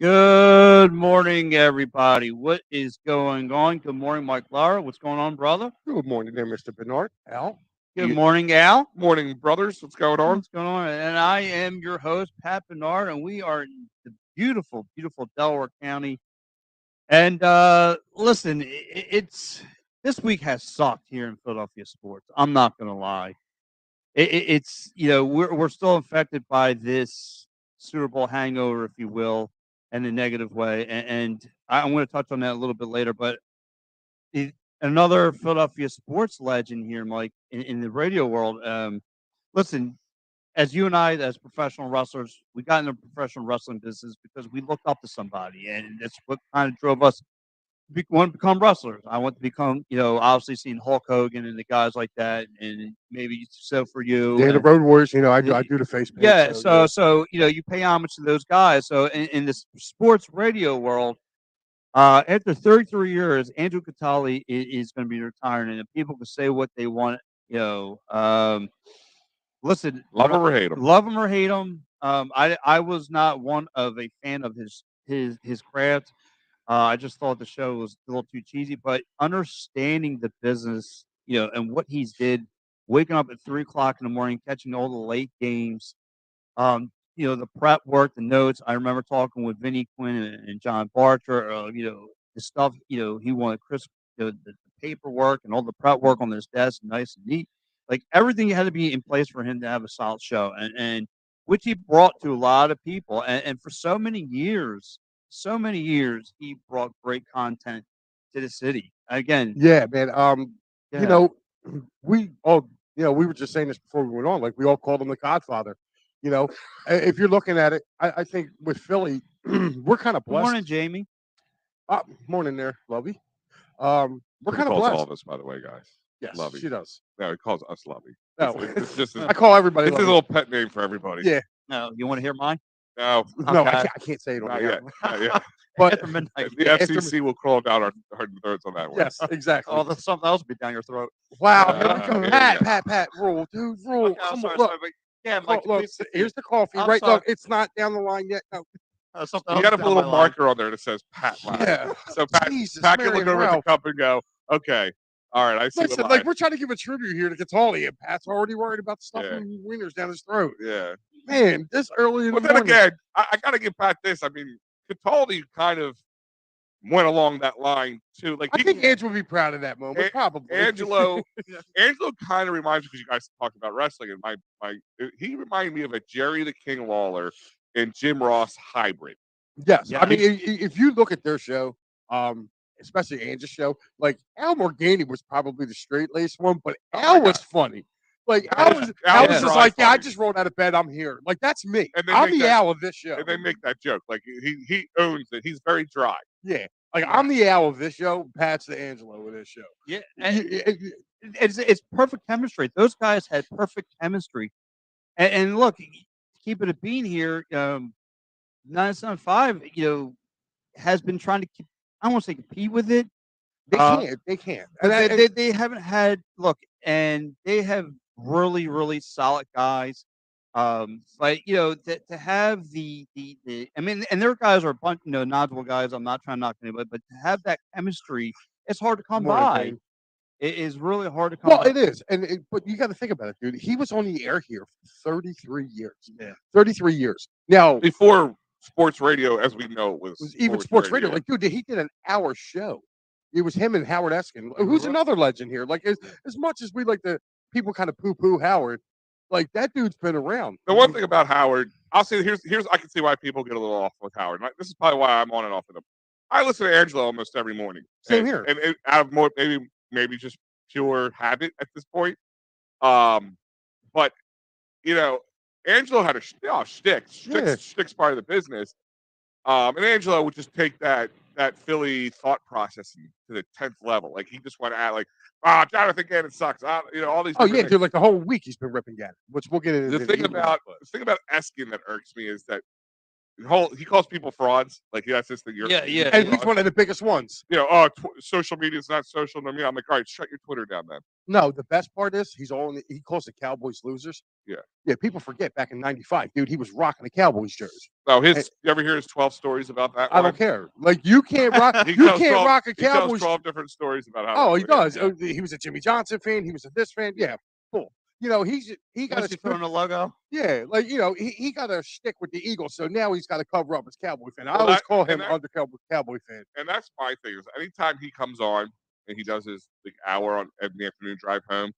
Good morning, everybody. What is going on? Good morning, Mike Lara. What's going on, brother? Good morning there, Mr. Bernard. Al? Good morning, Al. Morning, brothers. What's going on? What's going on? And I am your host, Pat Bernard, and we are in the beautiful, beautiful Delaware County. And listen, it's this week has sucked here in Philadelphia sports. I'm not going to lie. It's we're still infected by this Super Bowl hangover, if you will, in a negative way, and I'm going to touch on that a little bit later. But it, another Philadelphia sports legend here, Mike, in the radio world. Listen, as you and I, as professional wrestlers, we got in the professional wrestling business because we looked up to somebody, and that's what kind of drove us want to become wrestlers. I want to become, obviously seeing Hulk Hogan and the guys like that, and maybe so for you. Yeah, the And, Road Warriors, I do the face paint. yeah, so you pay homage to those guys. So in this sports radio world, after 33 years, Angelo Cataldi is going to be retiring, and people can say what they want. Listen, Love him or hate him. love him or hate him. I was not one of a fan of his craft. I just thought the show was a little too cheesy, but understanding the business, and what he's did, waking up at 3 o'clock in the morning, catching all the late games, the prep work, the notes. I remember talking with Vinny Quinn and John Barcher, the stuff, he wanted Chris, the paperwork and all the prep work on his desk, nice and neat. Like everything had to be in place for him to have a solid show, and which he brought to a lot of people. And for so many years, he brought great content to the city. Again, Yeah, man. You yeah, know, we all, we were just saying this before we went on. Like we all called him the Godfather. You know, if you're looking at it, I think with Philly, we're kind of good morning, blessed. Jamie. Morning there, Lovey. We're He kind of calls all blessed. of us, by the way, guys. Yes, Lovey. she does. No, he calls us Lovey. No, It's just I call everybody it's his Lovey. little pet name for everybody. Yeah, No, you want to hear mine? No, no, Okay. I can't say it on not the yet. air. Not yet. But After midnight. The Yeah, after FCC will crawl down our throats on that one. yes, exactly. Oh, that's something else be down your throat. Wow, here we go. Here we Pat, go. Pat, rule, dude, rule. Okay, I'm Come sorry, on, look. sorry, but yeah, Look, Mike, look, please. here's the coffee, I'm right? sorry. Look, it's not down the line yet. No. Something You else got to down put a my little line. marker on there that says Pat Live. Yeah. So Pat Jesus, can Mary look and over at the Ralph. cup and go, okay, all right, I see Listen, what like we're trying to give a tribute here to Cataldi, and Pat's already worried about stuffing wieners down his throat. yeah. Man, this early in But the then morning. again, I got to give Pat this. I mean, Cataldi kind of went along that line too. Like I think Angelo would be proud of that moment, probably. Angelo kind of reminds me, because you guys talked about wrestling, and he reminded me of a Jerry the King Lawler and Jim Ross hybrid. Yes, Yeah. I mean, if you look at their show, especially Angie's show, like Al Morgani was probably the straight laced one, but Oh my Al was God. funny. Like Al Al was was just dry like, yeah, I funny. just rolled out of bed. I'm here. Like that's me. And they I'm make the that- Al of this show. And they make that joke. Like he owns it. He's very dry. Yeah, like I'm the Al of this show. Pat's the Angelo of this show. Yeah, and it's perfect chemistry. Those guys had perfect chemistry. And look, keep it a bean here. 975, has been trying to keep. I don't want to say compete with it. They Uh, can't. They can't. They haven't had look, and they have really really solid guys. But to have the I mean, and their guys are a bunch, knowledgeable guys. I'm not trying to knock anybody, but to have that chemistry, it's hard to come Morning, by. Payne. It is really hard to come Well, by. it is, but you got to think about it, dude. He was on the air here for 33 years. Yeah. 33 years. Now, Before sports radio, as we know, it was even sports radio. Like, dude, he did an hour show. It was him and Howard Eskin, who's another legend here. Like, as much as we like to, people kind of poo-poo Howard, like that dude's been around. The one thing about Howard, I'll say here's I can see why people get a little off with Howard. This is probably why I'm on and off with him. I listen to Angelo almost every morning. Same here. And out of more maybe just pure habit at this point. But Angelo had a shtick. Yeah. Shtick's part of the business. And Angelo would just take that Philly thought process to the 10th level. Like he just went at Jonathan Gannon sucks. All these. Oh yeah, things. dude. Like the whole week he's been ripping Gannon, which we'll get into. The thing about Eskin that irks me is that he calls people frauds. Like that's just the Yeah, yeah, And yeah. he's one of the biggest ones. You know, social media is not social to me. I'm like, all right, shut your Twitter down, then. No, the best part is he calls the Cowboys losers. Yeah. Yeah, people forget back in '95, dude, he was rocking a Cowboys jersey. No, And you ever hear his 12 stories about that? I don't care. Like you can't rock. You can't rock a He tells Cowboys. 12 different stories about how. Oh, he does. Yeah. He was a Jimmy Johnson fan. He was a this fan. Yeah, cool. You know, he got Once you throw in a logo. Yeah, like he got a stick with the Eagles, so now he's got to cover up his Cowboy fan. I Well, always that- call and him that- undercover Cowboy fan. And that's my thing is anytime he comes on and he does his hour on in the afternoon drive home,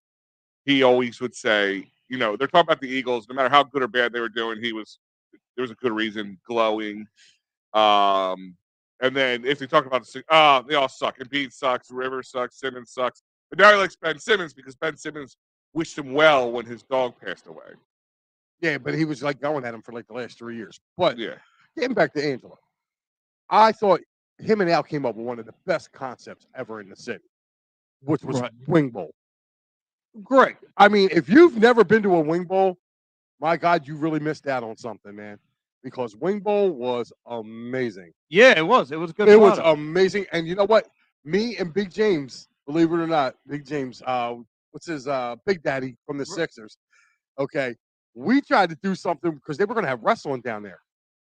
he always would say, you know, they're talking about the Eagles. No matter how good or bad they were doing, there was a good reason glowing. And then if they talk about they all suck. Embiid sucks, Rivers sucks, Simmons sucks. But now he likes Ben Simmons because Ben Simmons wished him well when his dog passed away. Yeah, but he was like going at him for like the last 3 years. But Yeah. getting back to Angelo, I thought him and Al came up with one of the best concepts ever in the city, which was Wing Bowl. Great. I mean, if you've never been to a Wing Bowl, my God, you really missed out on something, man. Because Wing Bowl was amazing. Yeah, it was. It was a good. It was product. amazing. And you know what? Me and Big James, believe it or not, Big James, what's his Big Daddy from the Sixers. Okay. We tried to do something because they were going to have wrestling down there.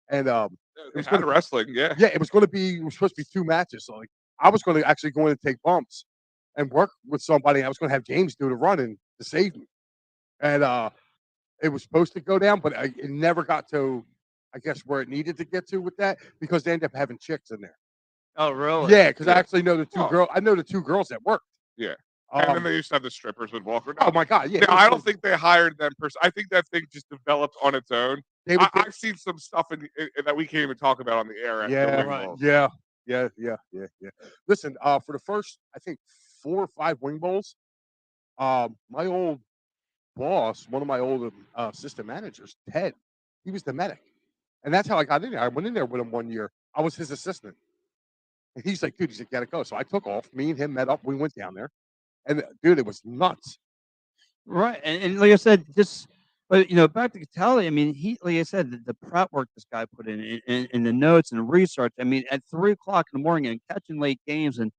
And it was Kind of wrestling, yeah. Yeah, it was supposed to be 2 matches. So like I was going to actually go in and take bumps and work with somebody. I was going to have James do the running to save me. And it was supposed to go down, but it never got to, I guess, where it needed to get to with that because they ended up having chicks in there. Oh, really? Yeah, because I actually know the two girls. I know the 2 girls that worked. Yeah. And then they used to have the strippers with Walker. Oh my God! Yeah, I don't think they hired them. I think that thing just developed on its own. I've seen some stuff that we can't even talk about on the air. Yeah. Listen, for the first, I think 4 or 5 Wing Bowls, my old boss, one of my old assistant managers, Ted, he was the medic, and that's how I got in there. I went in there with him one year. I was his assistant, and he's like, "Dude," he's like, "Gotta go." So I took off. Me and him met up. We went down there. And dude, it was nuts. Right. And like I said, but back to Cataldi, I mean, like I said, the prep work this guy put in the notes and the research. I mean, at 3:00 in the morning and catching late games, and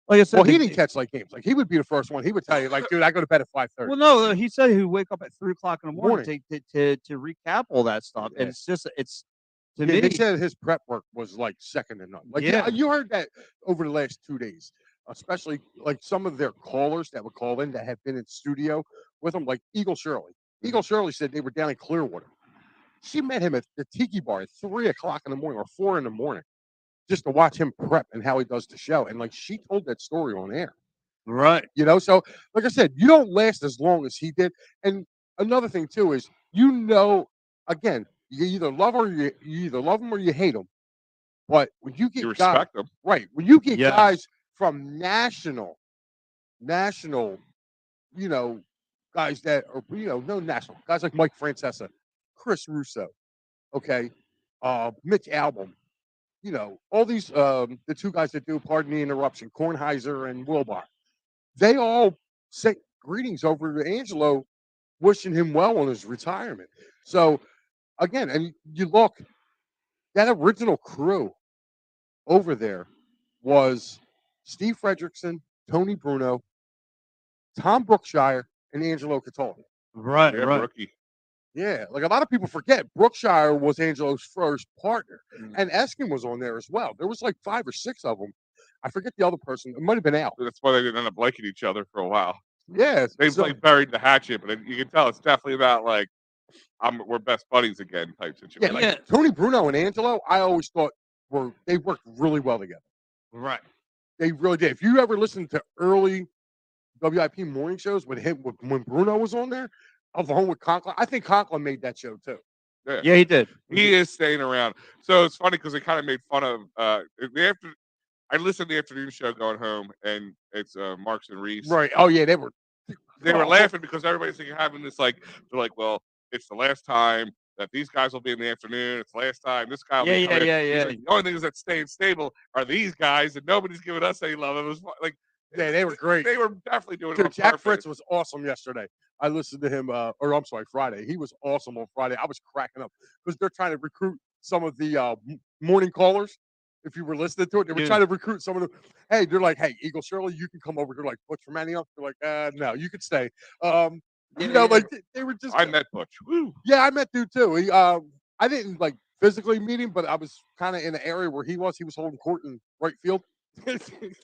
like I said, well, he didn't catch late games. Like he would be the first one. He would tell you, like, dude, I go to bed at 5:30. Well, no, he said he would wake up at 3:00 in the morning to recap all that stuff, and to me. They said his prep work was like second to none. Like you heard that over the last 2 days. Especially like some of their callers that would call in that have been in studio with him, like Eagle Shirley. Eagle Shirley said they were down in Clearwater. She met him at the Tiki Bar at 3:00 in the morning or 4 in the morning just to watch him prep and how he does the show. And like she told that story on air. Right. So like I said, you don't last as long as he did. And another thing too is, again, you either love him or you hate him. But when you get you respect them. Right. When you get guys from national, guys that are, no national guys like Mike Francesa, Chris Russo, okay, Mitch Albom, all these, the 2 guys that do, pardon the interruption, Kornheiser and Wilbur, they all sent greetings over to Angelo, wishing him well on his retirement. So again, and you look, that original crew over there was Steve Fredrickson, Tony Bruno, Tom Brookshire, and Angelo Cataldi. Right. Rookie. Yeah, like a lot of people forget, Brookshire was Angelo's first partner, and Eskin was on there as well. There was like 5 or 6 of them. I forget the other person. It might have been Al. That's why they didn't end up liking each other for a while. Yeah, They've like buried the hatchet, but you can tell it's definitely about like we're best buddies again type situation. Yeah, like Tony Bruno and Angelo, I always thought they worked really well together. Right. They really did. If you ever listened to early WIP morning shows with him, when Bruno was on there, along with Conklin, I think Conklin made that show too. Yeah, he did. He is staying around. So it's funny because they kind of made fun of I listened to the afternoon show going home, and it's Marks and Reese. Right. Oh yeah, they were laughing because everybody's having this like, they're like, well, it's the last time that these guys will be in the afternoon. It's the last time this guy will be coming in. Yeah. Like, the only things that's staying stable are these guys, and nobody's giving us any love. It was like, yeah, they were great. They were definitely doing it. Jack purpose. Fritz was awesome yesterday. I listened to him, Friday. He was awesome on Friday. I was cracking up because they're trying to recruit some of the morning callers. If you were listening to it, they were Yeah. trying to recruit some of them. Hey, they're like, "Hey, Eagle Shirley, you can come over." They're like, "Butch from Antioch." They're like, "No, you could stay." Like they were just. I met Butch. Woo. Yeah, I met dude too. I didn't like physically meet him, but I was kind of in the area where he was. He was holding court in right field.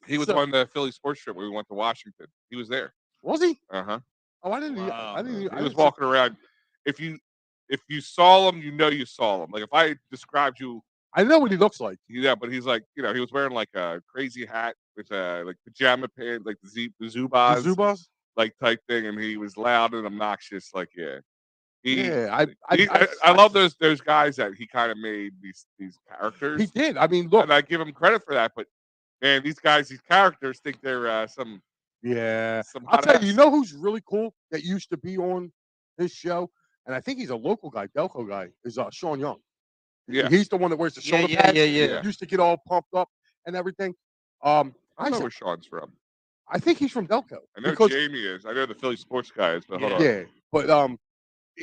He was on the Philly sports trip when we went to Washington. He was there. Was he? Uh-huh. Oh, I didn't. Wow. I didn't. He was walking around. If you saw him, you saw him. Like if I described you, I know what he looks like. yeah, but he's like, he was wearing like a crazy hat with like pajama pants, like the Zubaz, Zubas. like type thing, and he was loud and obnoxious. Like, yeah. Yeah, I love those guys that he kind of made these characters. He did. I mean, look, and I give him credit for that. But man, these characters think they're some. yeah. Some I'll hot tell you. You ass. know who's really cool that used to be on his show, and I think he's a local guy, Delco guy. Is Sean Young. Yeah. He's the one that wears the shoulder pads. Yeah. Used to get all pumped up and everything. I don't know where Sean's from. I think he's from Delco. I know because, Jamie is. I know the Philly sports guy is, but hold on. Yeah, but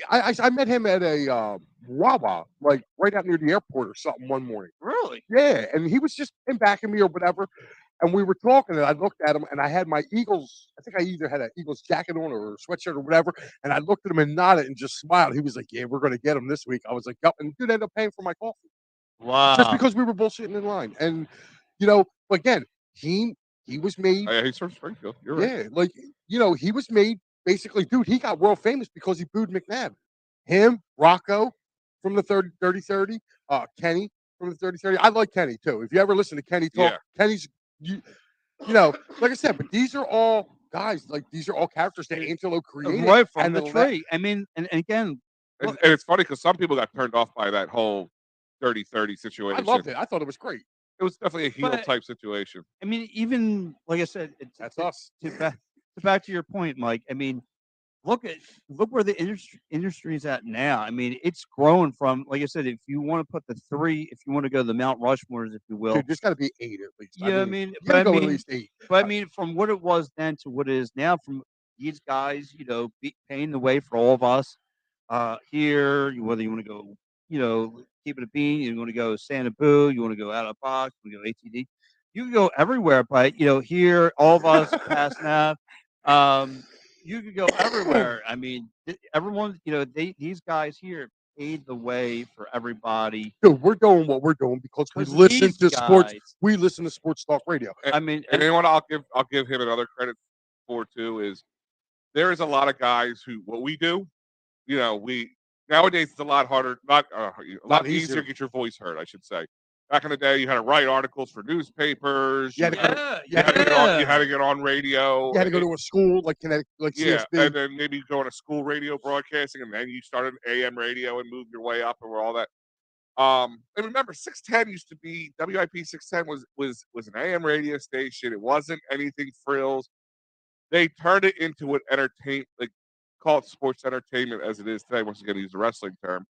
I met him at a Wawa, like right out near the airport or something one morning. Really? Yeah, and he was just in back of me or whatever, and we were talking, and I looked at him, and I had my Eagles. I think I either had an Eagles jacket on or a sweatshirt or whatever, and I looked at him and nodded and just smiled. He was like, "Yeah, we're gonna get him this week." I was like, "Yep," and dude ended up paying for my coffee Wow. just because we were bullshitting in line, and again, he was made. Oh, yeah, he's from Springfield. You're right. Yeah, like he was made basically, dude. He got world famous because he booed McNabb. Him, Rocco from the 30-30, Kenny from the 30-30. I like Kenny too. If you ever listen to Kenny talk, Yeah. Kenny's like I said, but these are all guys. Like these are all characters that Angelo created Right from and the tree. I mean, and again, And it's funny because some people got turned off by that whole 30-30 situation. I loved it. I thought it was great. It was definitely a heel But- type situation. I mean, even like I said, That's us. back to your point, Mike. I mean, look where the industry is at now. I mean, it's grown from, like I said, if you want to put the three, if you want to go the Mount Rushmores, if you will. Dude, there's got to be 8 at least. Yeah, you gotta go at least 8. But I mean, from what it was then to what it is now, from these guys, paving the way for all of us here, whether you want to go, keep it a bean, you want to go Santa Boo, you want to go out of the box, you want to go ATD, you can go everywhere. But here, all of us past nav, you could go everywhere. I mean, everyone, these guys here paved the way for everybody. Dude, we're doing what we're doing because we 'Cause listen these to sports. guys- We listen to sports talk radio. I mean, And you know what I'll give him another credit for too is there is a lot of guys who what we do, we nowadays it's a lot harder, not a lot easier to get your voice heard, I should say. Back in the day, you had to write articles for newspapers. You had to go- you had to get on radio. You had to go to a school like Connecticut, like Yeah, CSB. and then maybe go on a school radio broadcasting, and then you started AM radio and moved your way up and all that. And remember, 610 used to be WIP 610 was an AM radio station. It wasn't anything frills. They turned it into an entertainment, like call it sports entertainment as it is today. Once again, use the wrestling term.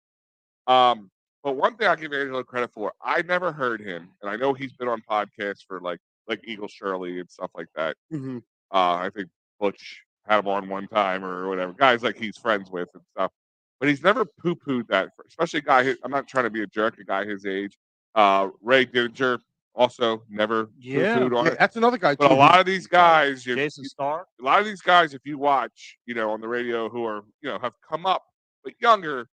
But one thing I give Angelo credit for, I never heard him, and I know he's been on podcasts for like Eagle Shirley and stuff like that. Mhm. I think Butch had him on one time or whatever. Guys like he's friends with and stuff. But he's never poo-pooed that, especially a guy. I'm not trying to be a jerk. A guy his age, Ray Dinger, also never poo-pooed on Yeah, it. that's another guy But too. a lot of these guys, Jason Starr. a lot of these guys, if you watch, on the radio, who are have come up but younger,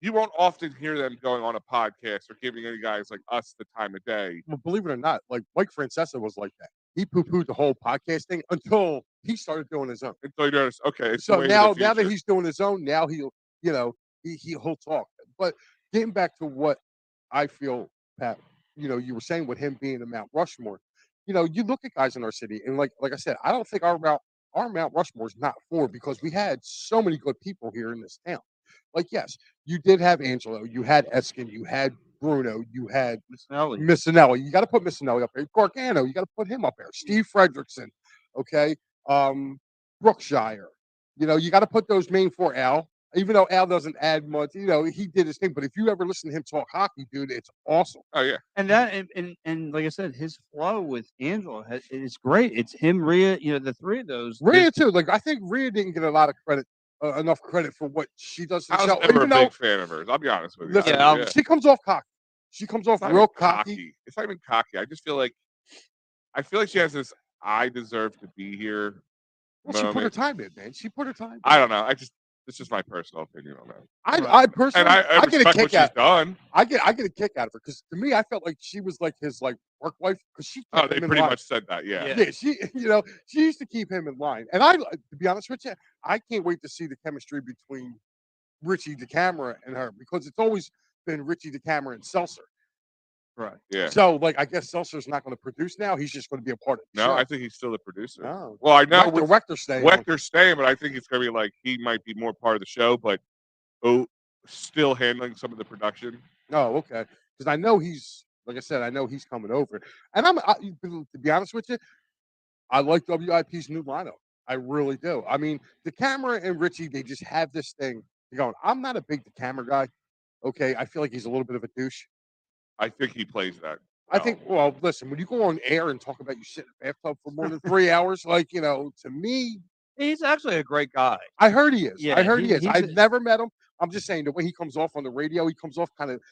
you won't often hear them going on a podcast or giving any guys like us the time of day. Well, believe it or not, like Mike Francesa was like that. He poo-pooed the whole podcast thing until he started doing his own. Until you notice, okay, it's the So way of now the that future. he's doing his own, now he'll he'll talk. But getting back to what I feel, Pat, you were saying with him being a Mount Rushmore. You look at guys in our city, and like I said, I don't think our Mount Rushmore is not 4 because we had so many good people here in this town. Like, yes, you did have Angelo, you had Eskin, you had Bruno, you had Missinelli. Missinelli. You got to put Missinelli up there. Gargano, you got to put him up there. Steve Fredrickson, okay. Brookshire. You got to put those main 4. Al, even though Al doesn't add much, he did his thing. But if you ever listen to him talk hockey, dude, it's awesome. Oh yeah, And that and like I said, his flow with Angelo is great. It's him, Rhea, the three of those. Rhea too. Like I think Rhea didn't get a lot of credit enough credit for what she does to the I was show. never Even a though, big fan of hers. I'll be honest with you. listen, Yeah, she comes off cocky. She comes off It's not real even cocky. It's not even cocky. I just feel like she has this "I deserve to be here" Well, she put her moment. time in, man. She put her time in. I don't know. It's just my personal opinion on that. I And personally, I I get a respect what kick out. she's done. I get a kick out of her because to me, I felt like she was like his like work wife because she Oh, kept they him in pretty line. much said that. Yeah. Yeah. Yeah, she she used to keep him in line, and I to be honest with you, I can't wait to see the chemistry between Richie DeCamera and her because it's always been Richie DeCamera and Seltzer. Right. Yeah. So like, I guess Seltzer's not going to produce now. He's just going to be a part of the No, show. I think he's still the producer. Oh. Well, I know with Wector's staying. Wector's staying, but I think it's gonna be like he might be more part of the show, but still handling some of the production. Oh, okay. Because I know he's like I said, I know he's coming over, and to be honest with you, I like WIP's new lineup. I really do. I mean, the camera and Richie, they just have this thing going. I'm not a big the camera guy. Okay, I feel like he's a little bit of a douche. I think he plays that. I think. Well, listen, when you go on air and talk about you sit in a bathtub for more than 3 hours, like to me, He's actually a great guy. I heard he is. Yeah, I heard he is. he's I've never met him. I'm just saying the way he comes off on the radio, he comes off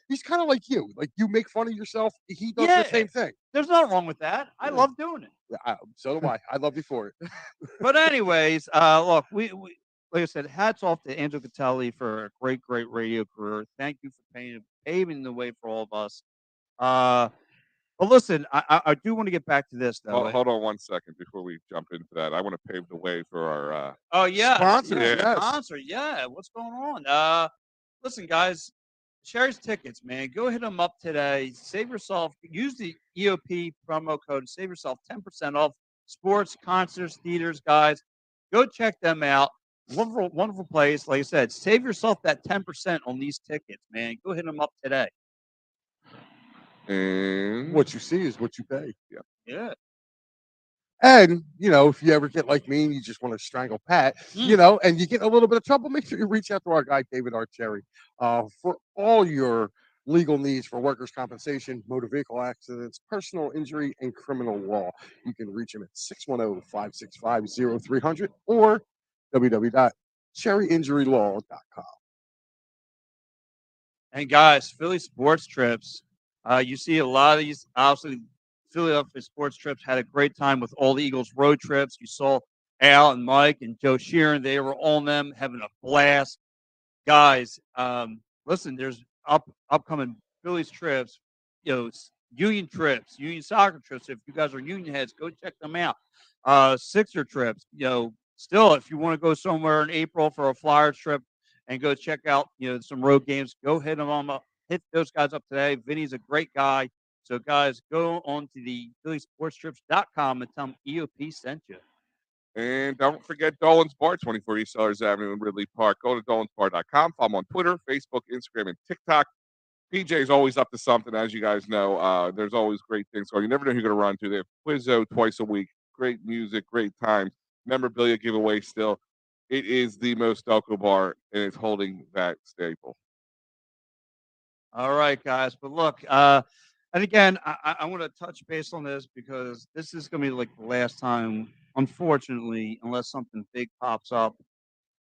he's kind of like you. Like you make fun of yourself, he does the same thing. There's nothing wrong with that. I love doing it. Yeah, so do I. I love you for it. But anyways, look, we like I said, hats off to Angelo Cataldi for a great radio career. Thank you for paving the way for all of us. But listen, I do want to get back to this though. Hold on 1 second before we jump into that. I want to pave the way for our Oh yeah, sponsors. yeah, Yes. sponsor. Yeah, what's going on? Listen, guys, Sherry's tickets, man. Go hit them up today. Save yourself. Use the EOP promo code. Save yourself 10% off sports, concerts, theaters, guys. Go check them out. Wonderful, wonderful place. Like I said, save yourself that 10% on these tickets, man. Go hit them up today. and What you see is what you pay. Yeah. And if you ever get like me and you just want to strangle Pat, and you get in a little bit of trouble, make sure you reach out to our guy David Archerry for all your legal needs for workers' compensation, motor vehicle accidents, personal injury, and criminal law. You can reach him at 610-565-0300 or www.cherryinjurylaw.com. And guys, Philly sports trips. You see a lot of these. Obviously, Philadelphia sports trips had a great time with all the Eagles road trips. You saw Al and Mike and Joe Sheeran. They were on them having a blast. Guys, listen, there's upcoming Phillies trips, Union trips, Union soccer trips. If you guys are Union heads, go check them out. Sixer trips, still, if you want to go somewhere in April for a Flyers trip and go check out, some road games, go hit them on up. Hit those guys up today. Vinny's a great guy. So, guys, go on to the PhillySportsTrips.com and tell them EOP sent you. And don't forget Dolan's Bar, 24 East Sellers Avenue in Ridley Park. Go to dolansbar.com. Follow him on Twitter, Facebook, Instagram, and TikTok. PJ's always up to something, as you guys know. There's always great things going. You never know who you're going to run to. They have Quizzo twice a week. Great music, great times. Memorabilia giveaway still. It is the most Delco bar, and it's holding that staple. All right, guys. But look, and again, I want to touch base on this because this is going to be like the last time, unfortunately, unless something big pops up,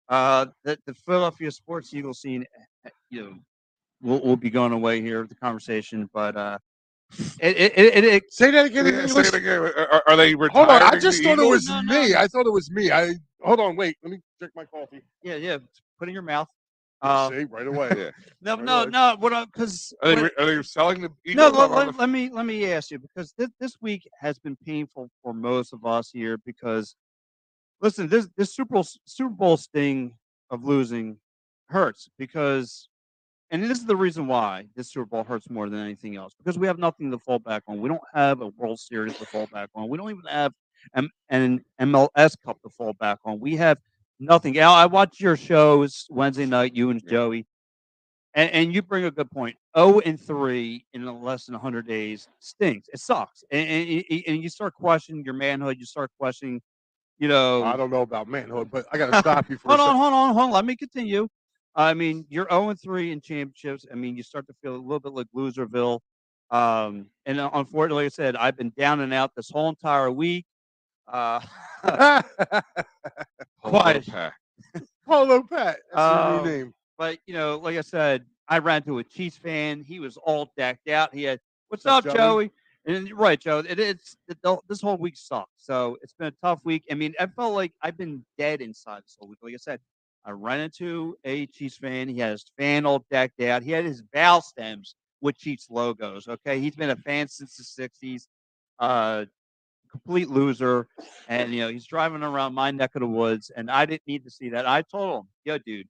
that the Philadelphia sports Eagle scene, will be going away here, the conversation. But it Say that again. Say it again. Are they retiring? Hold on. I just thought it was No, me. no. I thought it was me. Hold on. Wait. Let me drink my coffee. yeah, put it in your mouth. See, right away. Yeah. No. What? Because Are they selling the Eagles? No, let me ask you, because this week has been painful for most of us here because, listen, this Super Bowl sting of losing hurts because, and this is the reason why this Super Bowl hurts more than anything else, because we have nothing to fall back on. We don't have a World Series to fall back on. We don't even have an MLS Cup to fall back on. We have nothing. Al, I watched your shows Wednesday night, you and Joey. And you bring a good point. 0-3 in less than 100 days stinks. It sucks. And you start questioning your manhood. You start questioning, I don't know about manhood, but I got to stop you for hold a second. on. Let me continue. I mean, you're 0-3 in championships. I mean, you start to feel a little bit like Loserville. And unfortunately, like I said, I've been down and out this whole entire week. Quiet. Polo Pat. That's your new Um, name. but like I said, I ran into a Chiefs fan. He was all decked out. He had, "What's What's up, up, Joey? Joey?" And right, Joe. This whole week sucked. So it's been a tough week. I mean, I felt like I've been dead inside this whole week. Like I said, I ran into a Chiefs fan. He had his fan all decked out. He had his bow stems with Chiefs logos. Okay, he's been a fan since the '60s. Uh, Complete loser, and he's driving around my neck of the woods, and I didn't need to see that. I told him, "Yo, dude,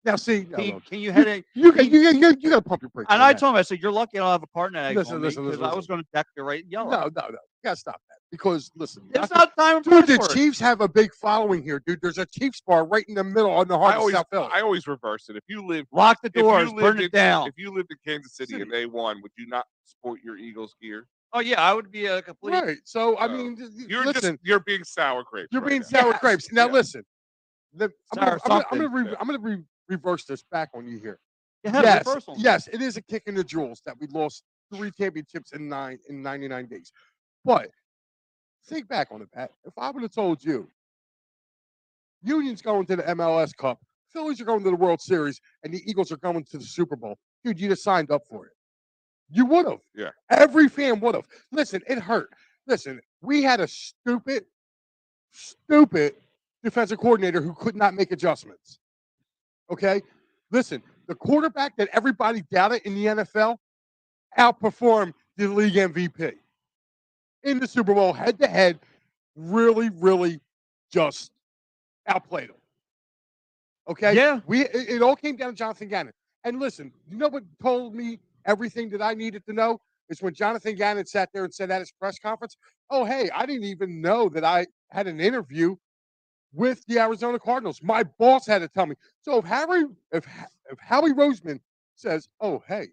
Now, see, can you head in?" you got to pump your brakes. And on I that. told him, I said, "You're lucky I don't have a partner eggs Listen, on me listen, because listen, I was listen. going to deck you right in yellow." No, you gotta stop that because listen, It's not time and dude. place The for it. Chiefs have a big following here, dude. There's a Chiefs bar right in the middle on the heart of South Philly. I always reverse it. If you live, Lock the if you doors, burn lived it in, down. if you lived in Kansas City and they won, would you not sport your Eagles gear? Oh yeah, I would be a complete. Right. So I No. mean, You're listen, you're being sour grapes. you're right being now. sour Yes. grapes. Now Yeah. listen, I'm Sour something. gonna reverse this back on you here. Yeah, Yes, reverse on me. yes, it is a kick in the jewels that we lost 3 championships in 99 days. But think back on it, Pat. If I would have told you Union's going to the MLS Cup, Phillies are going to the World Series, and the Eagles are going to the Super Bowl, dude, you'd have signed up for it. You would have. Yeah. Every fan would have. Listen, it hurt. Listen, we had a stupid defensive coordinator who could not make adjustments. Okay? Listen, the quarterback that everybody doubted in the NFL outperformed the league MVP in the Super Bowl head to head, really, really just outplayed him. Okay? Yeah. It all came down to Jonathan Gannon. And listen, you know what told me everything that I needed to know is when Jonathan Gannon sat there and said at his press conference, "Oh, hey, I didn't even know that I had an interview with the Arizona Cardinals. My boss had to tell me." So if Howie Roseman says, "Oh, hey,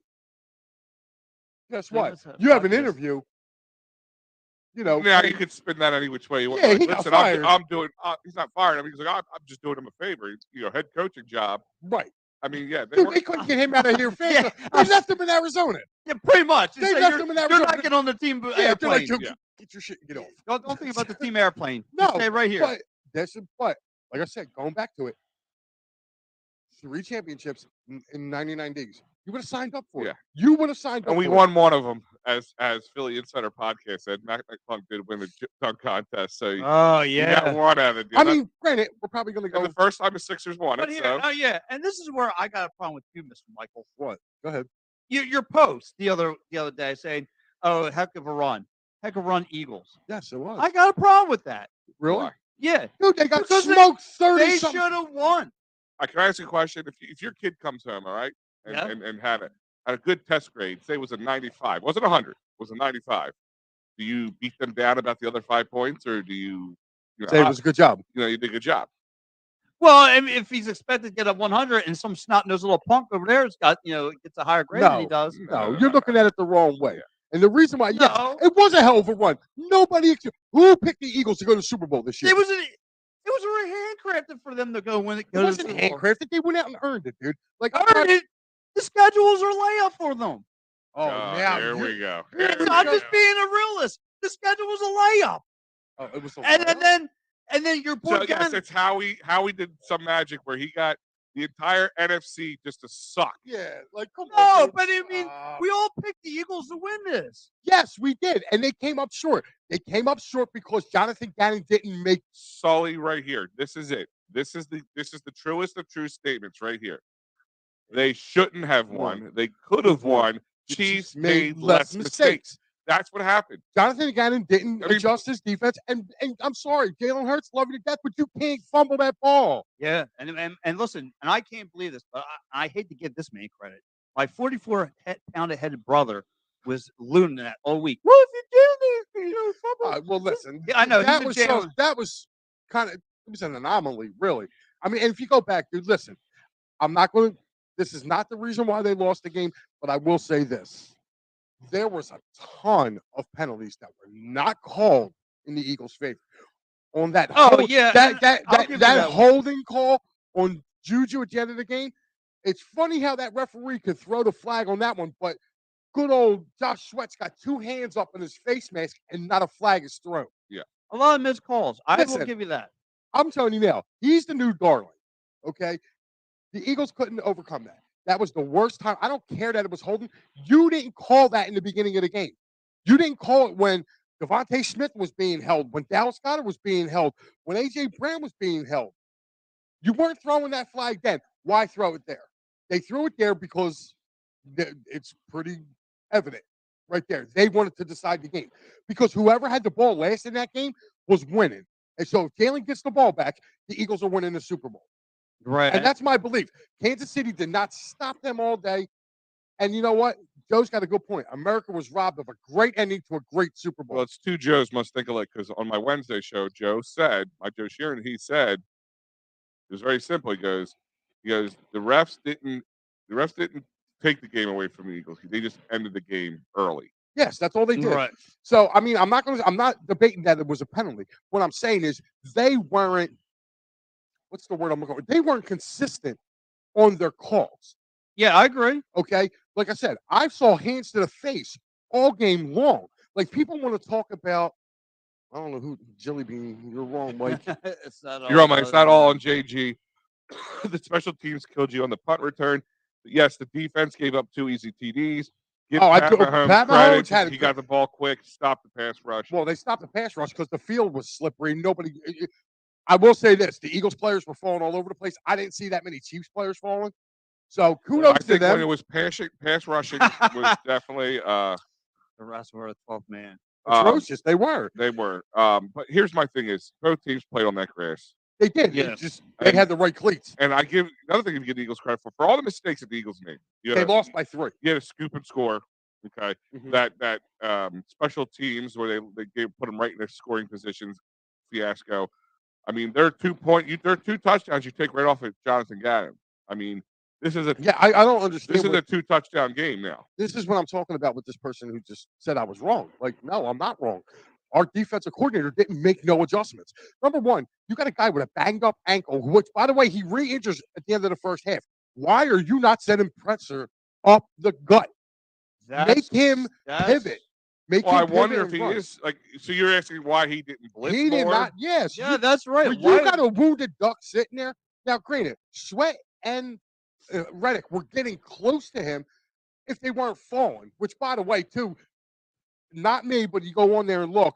guess what? You have an interview." Now you could spin that any which way you want. Yeah, Like, he got listen, fired. I'm doing. He's not fired. I mean, he's like, I'm just doing him a favor. Head coaching job. Right. I mean, yeah, Dude, they couldn't get him out of here fast. Yeah, They left him in Arizona. Yeah, pretty much. They Say left him in you're Arizona. not getting on the team Yeah, they're like, airplane. get your shit and get off. Don't think about the team airplane. No, Just stay right here. But like I said, going back to it, 3 championships in 99 days. You would have signed up for it. You would have signed up. And we for won one of them, as Philly Insider Podcast said. Mac McClung did win the dunk contest, so you Oh you got one out of it. I mean, granted, we're probably going to go. The first time the Sixers won But it. here, So oh yeah, and this is where I got a problem with you, Mr. Michael. What? Go ahead. Your post the other day saying, "Oh, heck of a run, Eagles." Yes, it was. I got a problem with that. Really? Why? Yeah, Dude, they got Because smoked 30 they something. should have won. Can I ask you a question? If your kid comes home, all right, and had a good test grade, say it was a 95, wasn't 100, was a 95. Do you beat them down about the other 5 points, or do you say it was a good job? You did a good job. Well, I mean, if he's expected to get a 100 and some snot-nosed little punk over there has got, gets a higher grade than he does. No, you're looking at it the wrong way. Yeah. And the reason why, yes, No. it was a hell of a run. Who picked the Eagles to go to the Super Bowl this year? It was already handcrafted for them to go win it. It wasn't handcrafted. They went out and earned it, dude. Like, Earned it. The schedules are layup for them. oh, now here we go. I'm just being a realist. The schedule was a layup. Oh, it was. And then your boy So yes, it's Howie did some magic where he got the entire NFC just to suck. Yeah, like come on. No, dude. but I mean, we all picked the Eagles to win this. Yes, we did, and they came up short. They came up short because Jonathan Gannon didn't make. Sully, right here. This is it. This is the truest of true statements right here. They shouldn't have won. They could have won. Chiefs made less mistakes. That's what happened. Jonathan Gannon didn't adjust his defense, and I'm sorry, Jalen Hurts, love you to death, but you can't fumble that ball. Yeah, and listen, and I can't believe this, but I hate to give this man credit. My 44-pound-headed brother was looting that all week. What if you did this? Well, listen, Yeah, I know that was kind of, it was an anomaly, really. I mean, and if you go back, dude, listen, I'm not going to. This is not the reason why they lost the game, but I will say this. There was a ton of penalties that were not called in the Eagles' favor. On that, that holding call on Juju at the end of the game. It's funny how that referee could throw the flag on that one, but good old Josh Sweat's got 2 hands up in his face mask and not a flag is thrown. Yeah, a lot of missed calls. I will Listen, give you that. I'm telling you now, he's the new darling. Okay, the Eagles couldn't overcome that. That was the worst time. I don't care that it was holding. You didn't call that in the beginning of the game. You didn't call it when Devontae Smith was being held, when Dallas Goedert was being held, when AJ Brown was being held. You weren't throwing that flag then. Why throw it there? They threw it there because it's pretty evident right there. They wanted to decide the game because whoever had the ball last in that game was winning. And so if Jalen gets the ball back, the Eagles are winning the Super Bowl. Right. And that's my belief. Kansas City did not stop them all day. And you know what? Joe's got a good point. America was robbed of a great ending to a great Super Bowl. Well, it's two Joes must think alike because on my Wednesday show, Joe Sheeran, he said it was very simple. He goes, the refs didn't take the game away from the Eagles. They just ended the game early. Yes, that's all they did. Right. So I mean, I'm not debating that it was a penalty. What I'm saying is they weren't. What's the word I'm looking for? They weren't consistent on their calls. Yeah, I agree. Okay, like I said, I saw hands to the face all game long. Like people want to talk about. I don't know who Jelly Bean. You're wrong, Mike. It's not You're wrong, Mike. It's not all on JG. The special teams killed you on the punt return. Yes, the defense gave up 2 easy TDs. Give Pat Mahomes credit. He got the ball quick, stopped the pass rush. Well, they stopped the pass rush because the field was slippery. Nobody. I will say this: the Eagles players were falling all over the place. I didn't see that many Chiefs players falling. So kudos to them. When it was pass rushing was definitely the rest were a 12th man. Atrocious. They were. They were. But here's my thing: is both teams played on that grass. They did. Yes. They had the right cleats. And I give another thing to give the Eagles credit for all the mistakes that the Eagles made. They lost by 3. You had a scoop and score. Okay, that special teams where they put them right in their scoring positions fiasco. I mean, they're 2 touchdowns you take right off of Jonathan Gannon. I mean, this is I don't understand. This is a 2 touchdown game now. This is what I'm talking about with this person who just said I was wrong. Like, no, I'm not wrong. Our defensive coordinator didn't make no adjustments. Number one, you got a guy with a banged up ankle, which, by the way, he re-injures at the end of the first half. Why are you not sending pressure up the gut? Make him pivot. I wonder if he is like. So you're asking why he didn't blitz He did more? not. Yes. Yeah, that's right. You got a wounded duck sitting there. Now, granted, Sweat and Reddick were getting close to him if they weren't falling. Which, by the way, too, not me, but you go on there and look.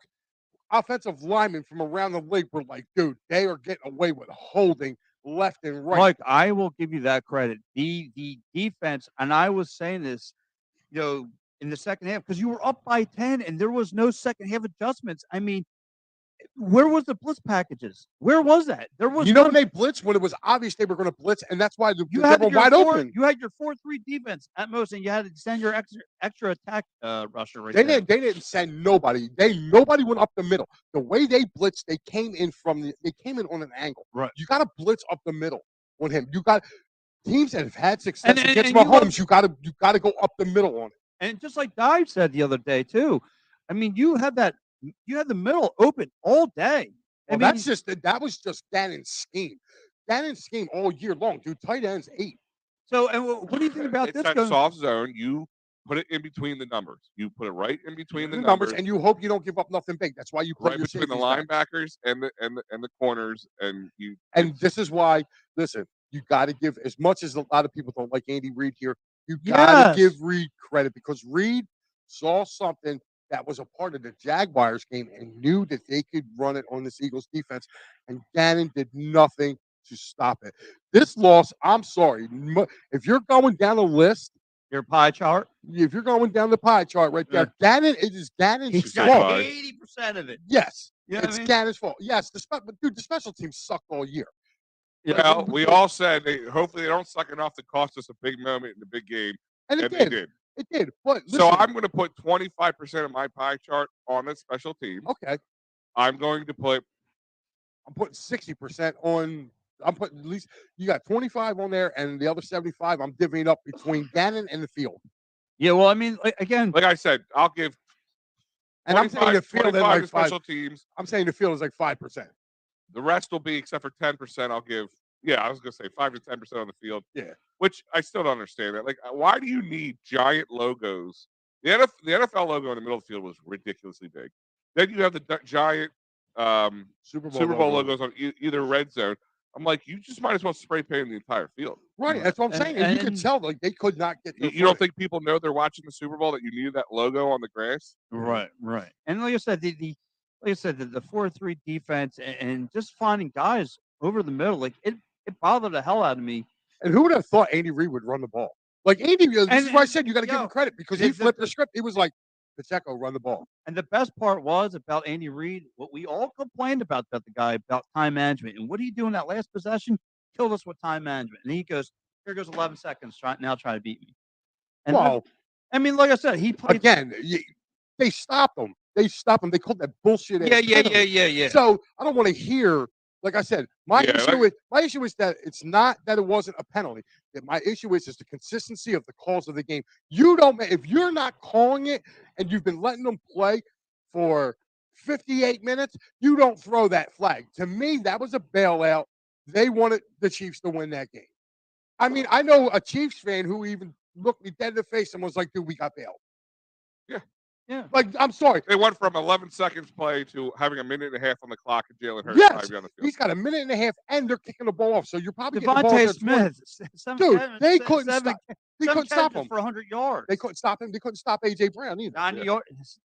Offensive linemen from around the league were like, dude, they are getting away with holding left and right. Mike, I will give you that credit. The defense, and I was saying this, in the second half, because you were up by 10 and there was no second half adjustments. I mean, where was the blitz packages? Where was that? There was. When they blitzed, when it was obvious they were going to blitz, and that's why they were wide open. You had your 4-3 defense at most, and you had to send your extra attack rusher right They there. They didn't send nobody. Nobody went up the middle. The way they blitzed, they came in on an angle. Right. You got to blitz up the middle on him. You got teams that have had success against Mahomes. You got to go up the middle on it. And just like Dive said the other day too, I mean, you had the middle open all day. Well, that was just Gannon's scheme. Gannon's scheme all year long, dude. Tight ends 8. So, and what do you think about it's this? That soft zone, you put it in between the numbers. You put it right in between the numbers, and you hope you don't give up nothing big. That's why you put right between the linebackers and the corners, and you. And this is why. Listen, you got to give, as much as a lot of people don't like Andy Reid here. You got to give Reid credit because Reid saw something that was a part of the Jaguars game and knew that they could run it on this Eagles defense, and Gannon did nothing to stop it. This loss, I'm sorry. If you're going down the list, your pie chart. If you're going down the pie chart right there, Gannon, it is Gannon's fault. 80% of it. Yes. It's Gannon's fault. Yes. The special teams sucked all year. Well, we all said hopefully they don't suck enough to cost us a big moment in the big game. And it did. It did. But listen, so I'm going to put 25% of my pie chart on the special teams. Okay. I'm putting 60% on. I'm putting at least you got 25 on there, and the other 75 I'm divvying up between Gannon and the field. Yeah, well, I mean, again, like I said, I'll give. And I'm saying the field is like special teams. I'm saying the field is like 5%. The rest will be, except for 10%, I'll give. Yeah, I was going to say 5 to 10% on the field. Yeah, which I still don't understand that. Like, why do you need giant logos? The NFL logo in the middle of the field was ridiculously big. Then you have the giant Super Bowl logos on either red zone. I'm like, you just might as well spray paint the entire field. Right, that's what I'm saying. And you could tell like they could not get. You don't think people know they're watching the Super Bowl that you needed that logo on the grass? Right. And like I said, like I said, the 4-3 defense and just finding guys over the middle, like it bothered the hell out of me. And who would have thought Andy Reid would run the ball? Like Andy, this is why I said you got to give him credit because he flipped the script. He was like, Pacheco, run the ball. And the best part was about Andy Reid, what we all complained about the guy about time management. And what did he do in that last possession? Killed us with time management. And he goes, here goes 11 seconds, try to beat me. And I mean, like I said, he played again. They stopped him. They called that bullshit. Yeah. So I don't want to hear. Like I said, my issue is that it's not that it wasn't a penalty. That my issue is the consistency of the calls of the game. You don't, if you're not calling it and you've been letting them play for 58 minutes, you don't throw that flag. To me, that was a bailout. They wanted the Chiefs to win that game. I mean, I know a Chiefs fan who even looked me dead in the face and was like, "Dude, we got bailed." Yeah. Like, I'm sorry. They went from 11 seconds play to having a minute and a half on the clock and Jalen Hurts drive down the field. He's got a minute and a half, and they're kicking the ball off. So you're probably Devontae Smith. Dude, they couldn't stop. They couldn't stop him for 100 yards. They couldn't stop him. They couldn't stop AJ Brown either. 90 yards,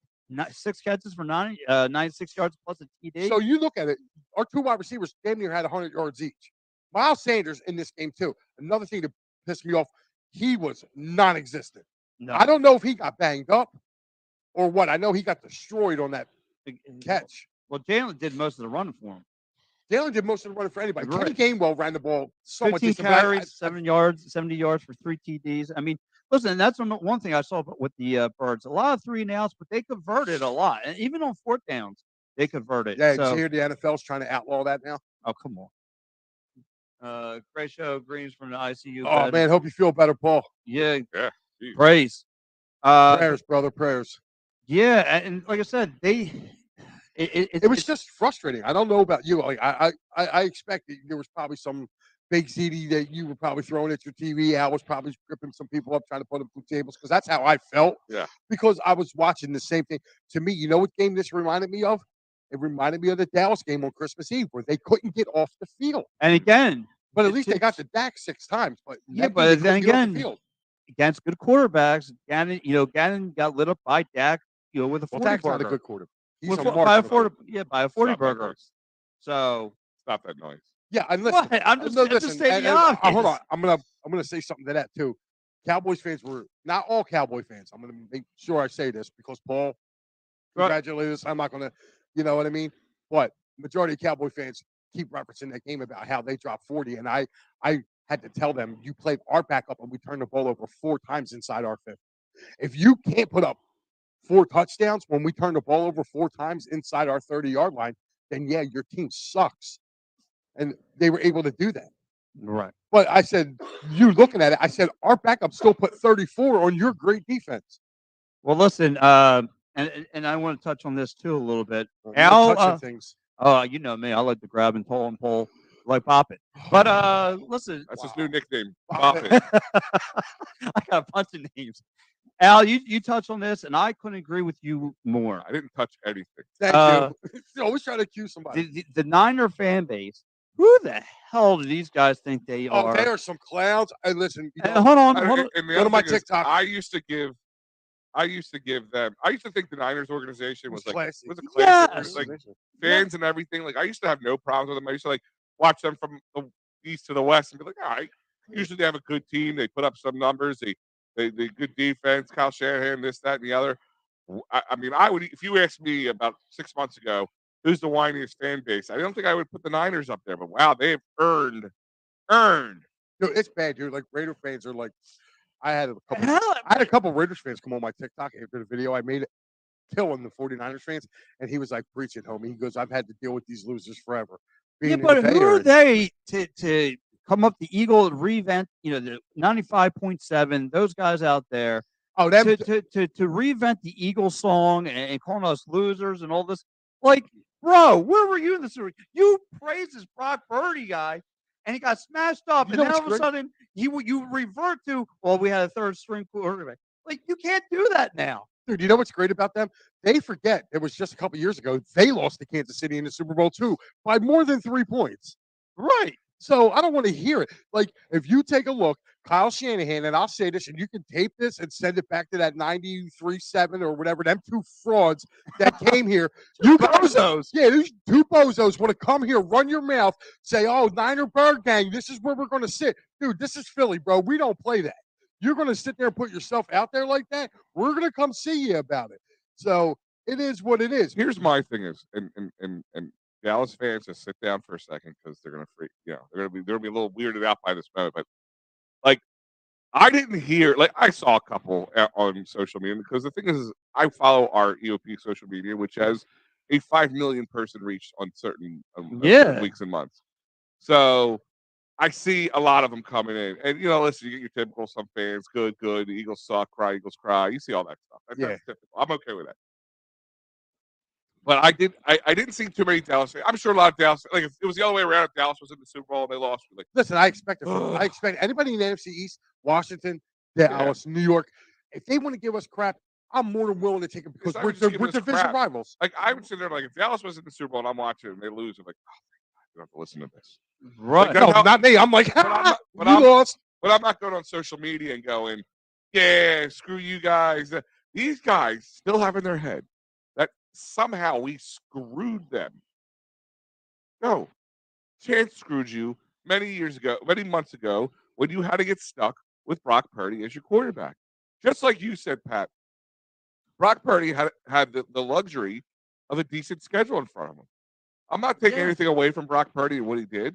6 catches for 96 yards plus a TD. So you look at it. Our 2 wide receivers damn near had 100 yards each. Miles Sanders in this game too. Another thing that pissed me off. He was non-existent. No. I don't know if he got banged up or what. I know he got destroyed on that catch. Well, Jalen did most of the running for him. Jalen did most of the running for anybody. Right. Kenny Gainwell ran the ball so 15 much. carries, 70 yards for 3 TDs. I mean, listen, that's one thing I saw with the Birds. A lot of 3 and outs, but they converted a lot. And even on 4th downs, they converted. Yeah, so, you hear the NFL's trying to outlaw that now? Oh, come on. Great show, Greens from the ICU. Oh, man, hope you feel better, Paul. Yeah. Geez. Praise. Prayers, brother, prayers. Yeah, and like I said, it was just frustrating. I don't know about you. Like I expected there was probably some big CD that you were probably throwing at your TV. I was probably gripping some people up trying to put them through tables because that's how I felt. Yeah. Because I was watching the same thing. To me, you know what game this reminded me of? It reminded me of the Dallas game on Christmas Eve where they couldn't get off the field. And again, but at least they got to Dak 6 times. But but then again, against good quarterbacks, Gannon got lit up by Dak. With a 40 Dak's burger. Not a good quarterback. He's by a 40 burger. So stop that noise. Yeah, and listen, I'm just saying the obvious. Hold on, I'm gonna say something to that too. Cowboys fans were not all Cowboy fans. I'm gonna make sure I say this because Paul, congratulate us. I'm not gonna, you know what I mean. But majority of Cowboy fans keep referencing that game about how they dropped 40, and I had to tell them you played our backup and we turned the ball over 4 times inside our 5th. If you can't put up 4 touchdowns when we turn the ball over 4 times inside our 30-yard line, then yeah, your team sucks. And they were able to do that. Right. But I said, you looking at it, I said, our backup still put 34 on your great defense. Well, listen, and I want to touch on this too a little bit. Al, things. Oh, you know me. I like to grab and pull like Pop It. But listen. That's his new nickname, Pop It. I got a bunch of names. Al, you touched on this, and I couldn't agree with you more. I didn't touch anything. Thank you. You always try to accuse somebody. The Niner fan base, who the hell do these guys think they are? Oh, they are some clowns. And listen, hold on. Go to my TikTok. I used to give them. I used to think the Niners organization was a classic like fans and everything. Like I used to have no problems with them. I used to like watch them from the east to the west and be like, all right. Usually they have a good team. They put up some numbers. They good defense. Kyle Shanahan, this, that, and the other. I mean, I would if you asked me about 6 months ago, who's the whiniest fan base? I don't think I would put the Niners up there. But wow, they have earned. Dude, it's bad, dude. Like Raider fans are like. I had a couple Raiders fans come on my TikTok after the video I made it, killing the 49ers fans, and he was like, preach it, homie. He goes, I've had to deal with these losers forever. But who are they to come up the Eagle revent, the 95.7, those guys out there, to revent the Eagle song and calling us losers and all this? Like, bro, where were you in this? You praised this Brock Purdy guy, and he got smashed up, and then all of a sudden you revert to, well, we had a 3rd string quarterback. Like, you can't do that now. Dude, you know what's great about them? They forget it was just a couple years ago. They lost to Kansas City in the Super Bowl too by more than 3 points. Right. So I don't want to hear it. Like, if you take a look, Kyle Shanahan, and I'll say this, and you can tape this and send it back to that 93-7 or whatever, them two frauds that came here. You guys, Bozos. yeah, these two bozos want to come here, run your mouth, say, oh, Niner Bird Gang, this is where we're going to sit. Dude, this is Philly, bro. We don't play that. You're going to sit there and put yourself out there like that? We're going to come see you about it. So it is what it is. Here's my thing is, and Dallas fans, just sit down for a second because they're gonna freak. You know, they're gonna be a little weirded out by this moment. But like, I didn't hear. Like, I saw a couple on social media because the thing is, I follow our EOP social media, which has a 5 million person reach on certain Yeah. weeks and months. So I see a lot of them coming in, and listen, you get your typical some fans, good, the Eagles suck, cry, Eagles cry. You see all that stuff. That's typical. I'm okay with that. But I didn't see too many Dallas fans. I'm sure a lot of Dallas, like if it was the other way around, if Dallas was in the Super Bowl and they lost, we'd be like, Listen, I expect it. I expect anybody in the NFC East, Washington, Dallas, New York, if they want to give us crap, I'm more than willing to take it because I we're, would just give we're us division crap. rivals. Like I would sit there like if Dallas was in the Super Bowl and I'm watching and they lose, I'm like, oh, I don't have to listen to this. Right. Like, No, not me. I'm like, but you lost. But I'm not going on social media and going, yeah, screw you guys. These guys still have in their head that somehow we screwed them. No, Chance screwed you many months ago, when you had to get stuck with Brock Purdy as your quarterback. Just like you said, Pat, Brock Purdy had the luxury of a decent schedule in front of him. I'm not taking anything away from Brock Purdy and what he did,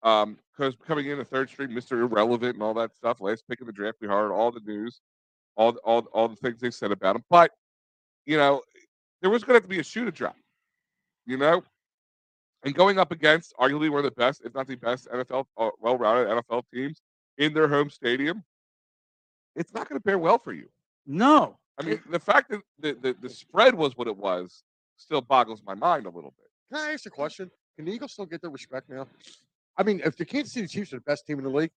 because coming in a third string, Mr. Irrelevant and all that stuff, last pick of the draft, we heard all the news, all the things they said about him. But there was going to have to be a shoe to drop. You know, and going up against arguably one of the best, if not the best, NFL well-rounded NFL teams in their home stadium, it's not going to bear well for you. No. I mean, the fact that the spread was what it was still boggles my mind a little bit. Can I ask a question? Can the Eagles still get their respect now? I mean, if the Kansas City Chiefs are the best team in the league,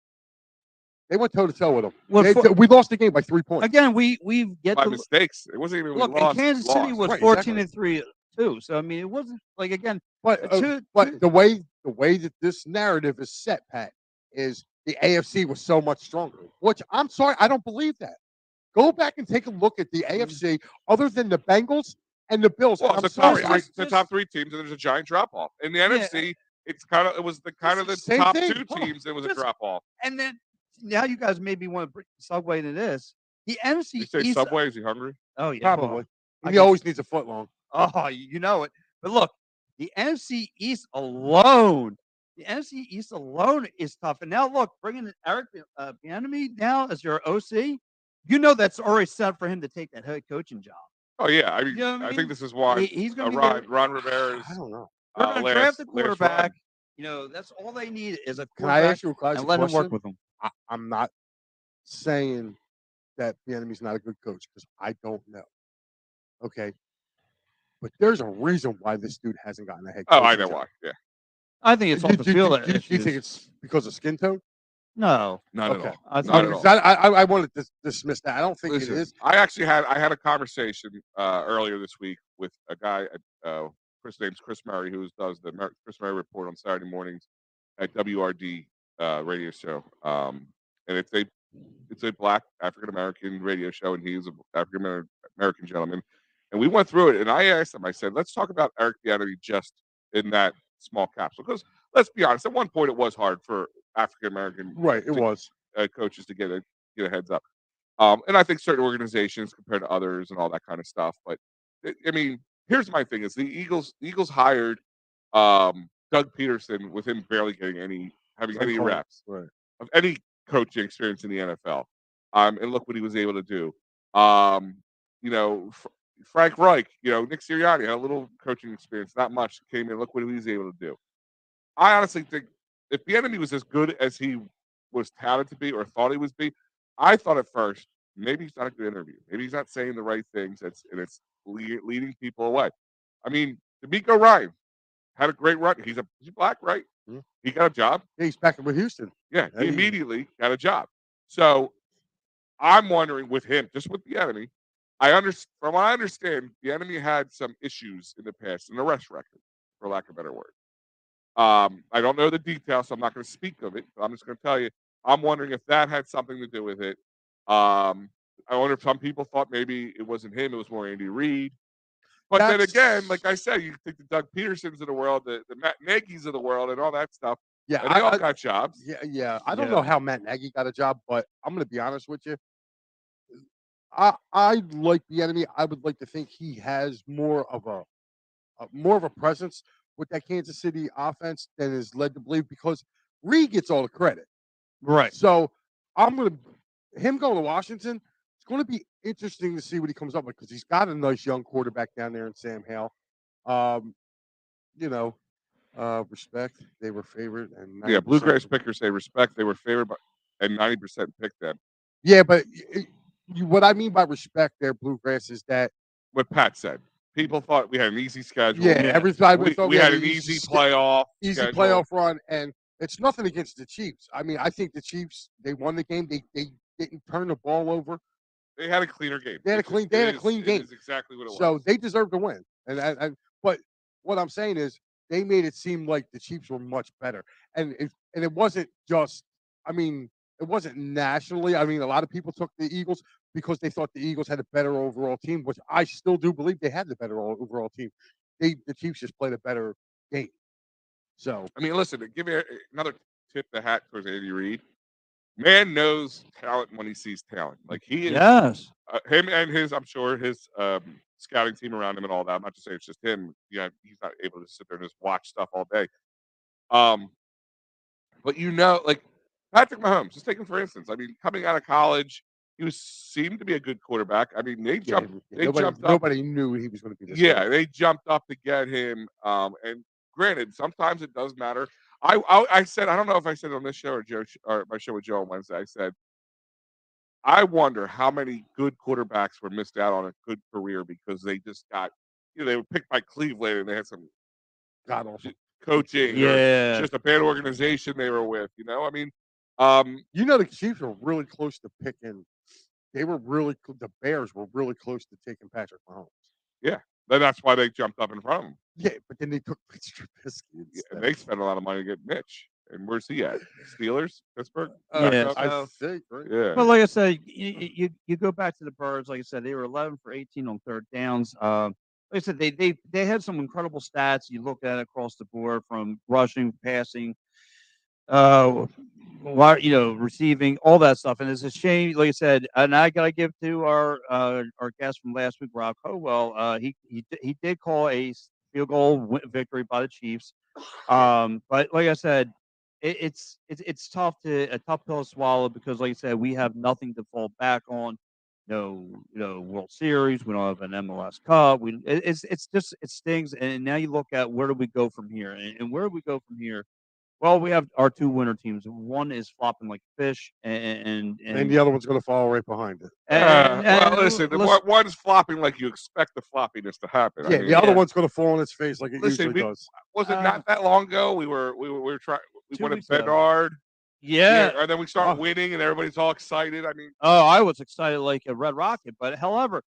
they went toe to toe with them. We lost the game by 3 points. Again, we get by mistakes. It wasn't even look. We lost, and Kansas City was Right, 14-3 too. So I mean, it wasn't like again. But the way that this narrative is set, Pat, is the AFC was so much stronger. Which I'm sorry, I don't believe that. Go back and take a look at the AFC, other than the Bengals and the Bills. Well, it's the top three teams, and there's a giant drop off. In the NFC, it was the top thing. two teams. There was a drop off. And then now you guys maybe want to segue into this. The NFC You say East. Subway? Is he hungry? Oh yeah, Probably. Well, He always needs a foot long. Oh, you know it. But look, the NFC East alone. The NFC East alone is tough. And now look, bringing in Eric Bieniemy now as your OC, you know that's already set for him to take that head coaching job. Oh yeah, I mean, I think this is why he's going to be Ron Rivera's. I don't know. They're going to draft a quarterback. That's all they need is a quarterback. Can I ask you a question? And let him work with them. I'm not saying that Bieniemy's not a good coach because I don't know. Okay, but there's a reason why this dude hasn't gotten a head coach. Oh, I know why. Yeah, I think it's off the field. Do you think it's because of skin tone? No, not okay. at all. Not at all. I wanted to dismiss that. I don't think it is. I actually had a conversation earlier this week with a guy. Name's Chris Murray, who does the Chris Murray Report on Saturday mornings at WRD radio show. And it's a black African American radio show, and he's an African American gentleman. And we went through it, and I asked him. I said, "Let's talk about Eric Bieniemy just in that small capsule, because let's be honest. At one point, it was hard for African American coaches to get a heads up, and I think certain organizations compared to others and all that kind of stuff. But I mean, here's my thing: is the Eagles hired Doug Peterson with him barely getting any reps of any coaching experience in the NFL, and look what he was able to do. Frank Reich, Nick Sirianni had a little coaching experience, not much. Came in, look what he was able to do. I honestly think if Bieniemy was as good as he was touted to be or thought he was I thought at first maybe he's not a good interview. Maybe he's not saying the right things. It's leading people away. I mean, D'Amico Ryan had a great run. He's black, right? Mm-hmm. He got a job. Yeah, he's back with Houston. Yeah, he immediately got a job. So I'm wondering with him, just with Bieniemy, from what I understand, Bieniemy had some issues in the past, an arrest record, for lack of a better word. I don't know the details, so I'm not going to speak of it. But I'm just going to tell you, I'm wondering if that had something to do with it. I wonder if some people thought maybe it wasn't him; it was more Andy Reid. But then again, That's like I said, you think the Doug Petersons of the world, the Matt Nagy's of the world, and all that stuff, yeah, and they all got jobs. yeah. I don't know Yeah. how Matt Nagy got a job, but I'm gonna be honest with you. I like the enemy. I would like to think he has more of a presence with that Kansas City offense than is led to believe because Reed gets all the credit. Right. So I'm gonna him going to Washington. It's going to be interesting to see what he comes up with because he's got a nice young quarterback down there in Sam Hale. Um, you know, respect. They were favored and Yeah, 90%. bluegrass pickers say respect. They were favored by, and 90% picked them. Yeah, but what I mean by respect there, bluegrass, is that What Pat said. People thought we had an easy schedule. yeah, Yeah. everybody thought We we had had an an easy playoff easy schedule. playoff run, and it's nothing against the Chiefs. I mean, I think the Chiefs they won the game. They didn't turn the ball over. They had a cleaner game. They had a which is- clean. They had a it is- clean It game. is exactly what it So was. they deserve to win. But what I'm saying is they made it seem like the Chiefs were much better, and it wasn't just. I mean, it wasn't nationally. I mean, a lot of people took the Eagles because they thought the Eagles had a better overall team, which I still do believe they had the better overall team. The Chiefs just played a better game. So I mean, listen, to give you another tip the hat towards Andy Reid. Man knows talent when he sees talent. Like he is Yes. him and his, I'm sure his scouting team around him and all that. I'm not just saying it's just him. Yeah, he's not able to sit there and just watch stuff all day. Um, but like Patrick Mahomes, just take him for instance. I mean, coming out of college, seemed to be a good quarterback. I mean, yeah, they jumped up. nobody knew he was going to be this Yeah, good. they jumped up to get him. And granted, sometimes it does matter. I said I don't know if I said it on this show or or my show with Joe on Wednesday. I said I wonder how many good quarterbacks were missed out on a good career because they just got, they were picked by Cleveland and they had some God awful coaching or Yeah. just a bad organization they were with. I mean, The Chiefs were really close to picking. The Bears were really close to taking Patrick Mahomes. yeah, then that's why they jumped up in front of him. Yeah, but then they took Mitch Trubisky Yeah, instead. and they spent a lot of money to get Mitch. And where's he at? Steelers, Pittsburgh. Yeah, Backup? I so think, right? Yeah. but like I said, you go back to the Birds. Like I said, they were 11 for 18 on third downs. Like I said, they had some incredible stats. You look at it across the board from rushing, passing, uh, receiving, all that stuff. And it's a shame, like I said, and I gotta give to our guest from last week, Rob Cowell. He did call a field goal victory by the Chiefs. But like I said, it's tough a tough pill to swallow because, like I said, we have nothing to fall back on. No, World Series. We don't have an MLS Cup. It's just it stings. And now you look at where do we go from here, and where do we go from here? Well, we have our two winter teams. One is flopping like fish, And the other one's going to fall right behind it. Well, listen, one's flopping like you expect the floppiness to happen. Yeah, I mean, the other Yeah. one's going to fall on its face like it listen, usually does. was it not that long ago? We were trying. We 2 won at weeks ago. Bedard. Yeah. And then we start Oh. winning, and everybody's all excited. I mean, Oh, I was excited like a red rocket. But however,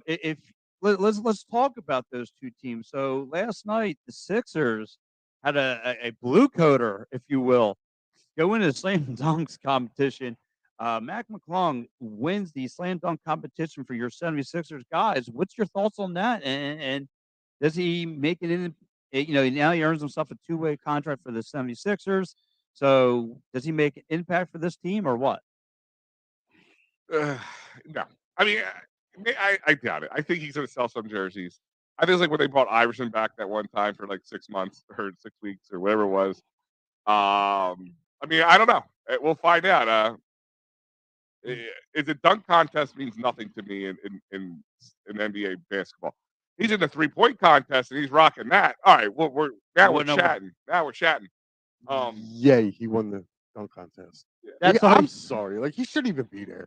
if let's talk about those two teams. So last night the Sixers had a blue coater, if you will, go into the slam dunks competition. Mac McClung wins the slam dunk competition for your 76ers guys. What's your thoughts on that? And does he make it in? Now he earns himself a two-way contract for the 76ers. So does he make an impact for this team or what? no. I mean, I doubt it. I think he's going to sell some jerseys. I think it's like when they brought Iverson back that one time for like 6 months or 6 weeks or whatever it was. I mean, I don't know. We'll find out. It's a dunk contest means nothing to me in NBA basketball. He's in the 3-point contest and he's rocking that. All right, well, we're chatting. Now we're chatting. Yay, he won the dunk contest. That's I'm sorry. Like, he shouldn't even be there.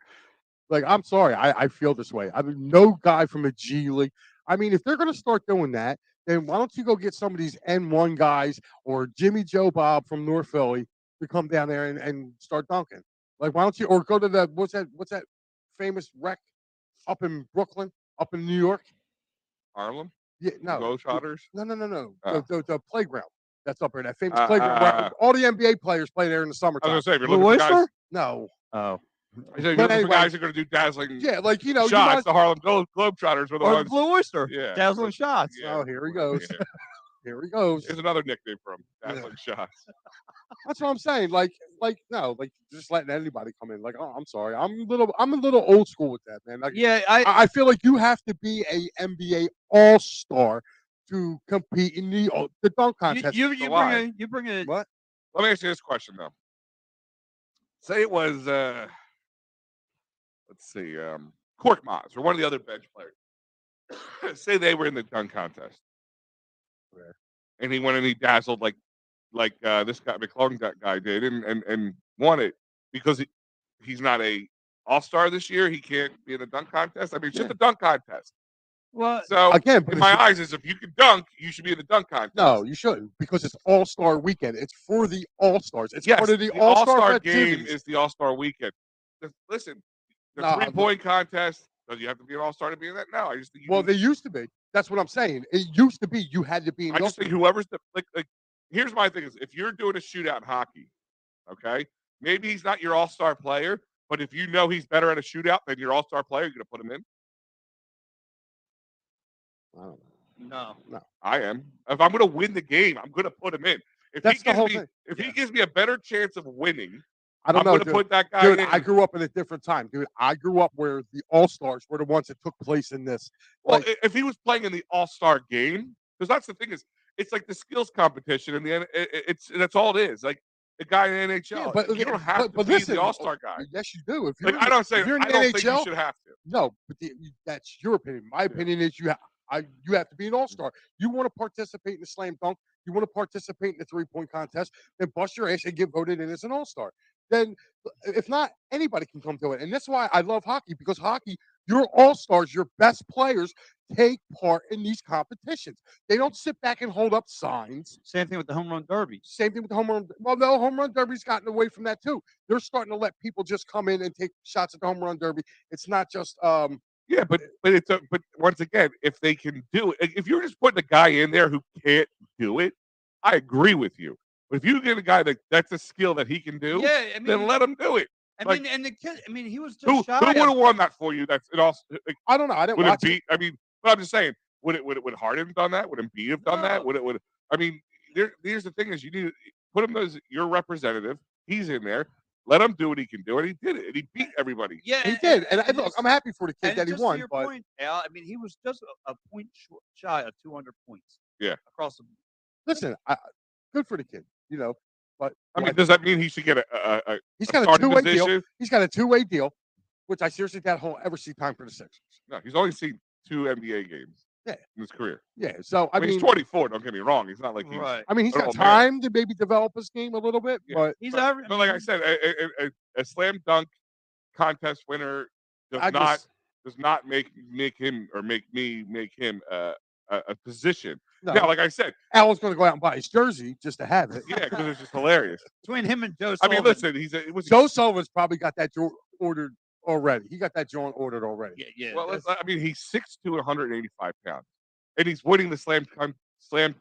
Like, I'm sorry. I feel this way. I mean, no guy from a G League. I mean, if they're going to start doing that, then why don't you go get some of these N1 guys or Jimmy Joe Bob from North Philly to come down there and start dunking? Like, why don't you, or go to the, what's that famous wreck up in Brooklyn, up in New York? Harlem? Yeah, no. Globetrotters? No. Oh. The playground. That's up there. That famous playground where all the NBA players play there in the I summertime. was gonna say, if you're Blue looking for guys, Oyster? No. Oh, I said, if you're But looking anyway, for guys who are going to do dazzling yeah, like you know, shots, you might. the Harlem Globetrotters were the or the ones. Blue Oyster. Yeah, Dazzling shots. yeah. Oh, here he goes. Yeah. Here he goes. There's another nickname for him, Yeah. dazzling shots. That's what I'm saying. Like no, like just letting anybody come in. Like, oh, I'm sorry, I'm a little old school with that, man. Like, Yeah, I feel like you have to be a NBA All Star to compete in the dunk contest. you lie. bring a What? Let me ask you this question though. Say it was, let's see, Cork Maz or one of the other bench players. Say they were in the dunk contest, and he went and he dazzled like this guy McClung guy did, and won it because he's not a All Star this year. He can't be in the dunk contest. I mean, it's just a dunk contest. well. So Again, in my eyes, is if you can dunk, you should be in the dunk contest. No, you shouldn't because it's All Star Weekend. It's for the All Stars. It's Yes, part of the the All All-Star Star game is the All-Star weekend. Listen, the No, 3-point contest, does you have to be an All-Star to be in that? No, I just think Well, they used to be. That's what I'm saying. It used to be you had to be in I the just think whoever's like here's my thing is if you're doing a shootout in hockey, okay, maybe he's not your All-Star player, but if you know he's better at a shootout than your All-Star player, you're gonna put him in. No. I am. If I'm gonna win the game, I'm gonna put him in. If That's he the gives whole me thing. He gives me a better chance of winning, I don't I'm know, gonna dude. put that guy Dude, in. I grew up in a different time, dude. I grew up where the All Stars were the ones that took place in this. Well, Like, if he was playing in the All-Star game, because that's the thing is, it's like the skills competition, and that's all it is. Like the guy in the NHL, yeah, but you don't have to be listen, the All-Star guy. yes, you do. If Like you're I don't say if you're in I the don't NHL, think you should have to. no, but that's your opinion. My opinion is you have to be an All Star. You want to participate in the slam dunk. You want to participate in the 3-point contest. Then bust your ass and get voted in as an All Star. Then, if not, anybody can come to it. And that's why I love hockey because hockey, your All Stars, your best players take part in these competitions. They don't sit back and hold up signs. Same thing with the home run derby. Same thing with the home run. Well, no, home run derby's gotten away from that too. They're starting to let people just come in and take shots at the home run derby. It's not just Yeah, but but once again, if they can do it, if you're just putting a guy in there who can't do it, I agree with you. But if you get a guy that's a skill that he can do, Yeah, I then mean, let him do it. I mean, and the kid. I mean, he was just Who shy. would have of- won that for you? That's it. Also, like, I don't know. I didn't would it watch it. be? I mean, but I'm just saying, would Harden have done that? Would Embiid have done that? No. Would I mean, here's the thing: is you need to put him as your representative. He's in there. Let him do what he can do, and he did it, and he beat everybody. Yeah, He did, and look, just- I'm happy for the kid and that he just won. To your But point, Al, I mean, he was just a point shy of 200 points. Yeah. across the. listen, good for the kid, you know. But I mean, does that mean he should get a he's a got a starting two-way position? deal. He's got a two-way deal, which I seriously doubt he'll ever see time for the Sixers. No, he's only seen 2 NBA games. Yeah. In his career. Yeah, so I mean, he's 24. Don't get me wrong. He's not like he's. Right. I mean, he's an got old man. time to maybe develop his game a little bit, Yeah. but He's But, average. but like I said, a slam dunk contest winner does not make him or make him a position. no. Now, like I said, Al's going to go out and buy his jersey just to have it. yeah, because it's just hilarious. between him and Joe I mean, Sullivan. listen, Joe Sullivan's probably got that ordered already. He got that joint ordered already. Yeah. well, I mean, he's 6'2", 185 pounds, and he's winning the slam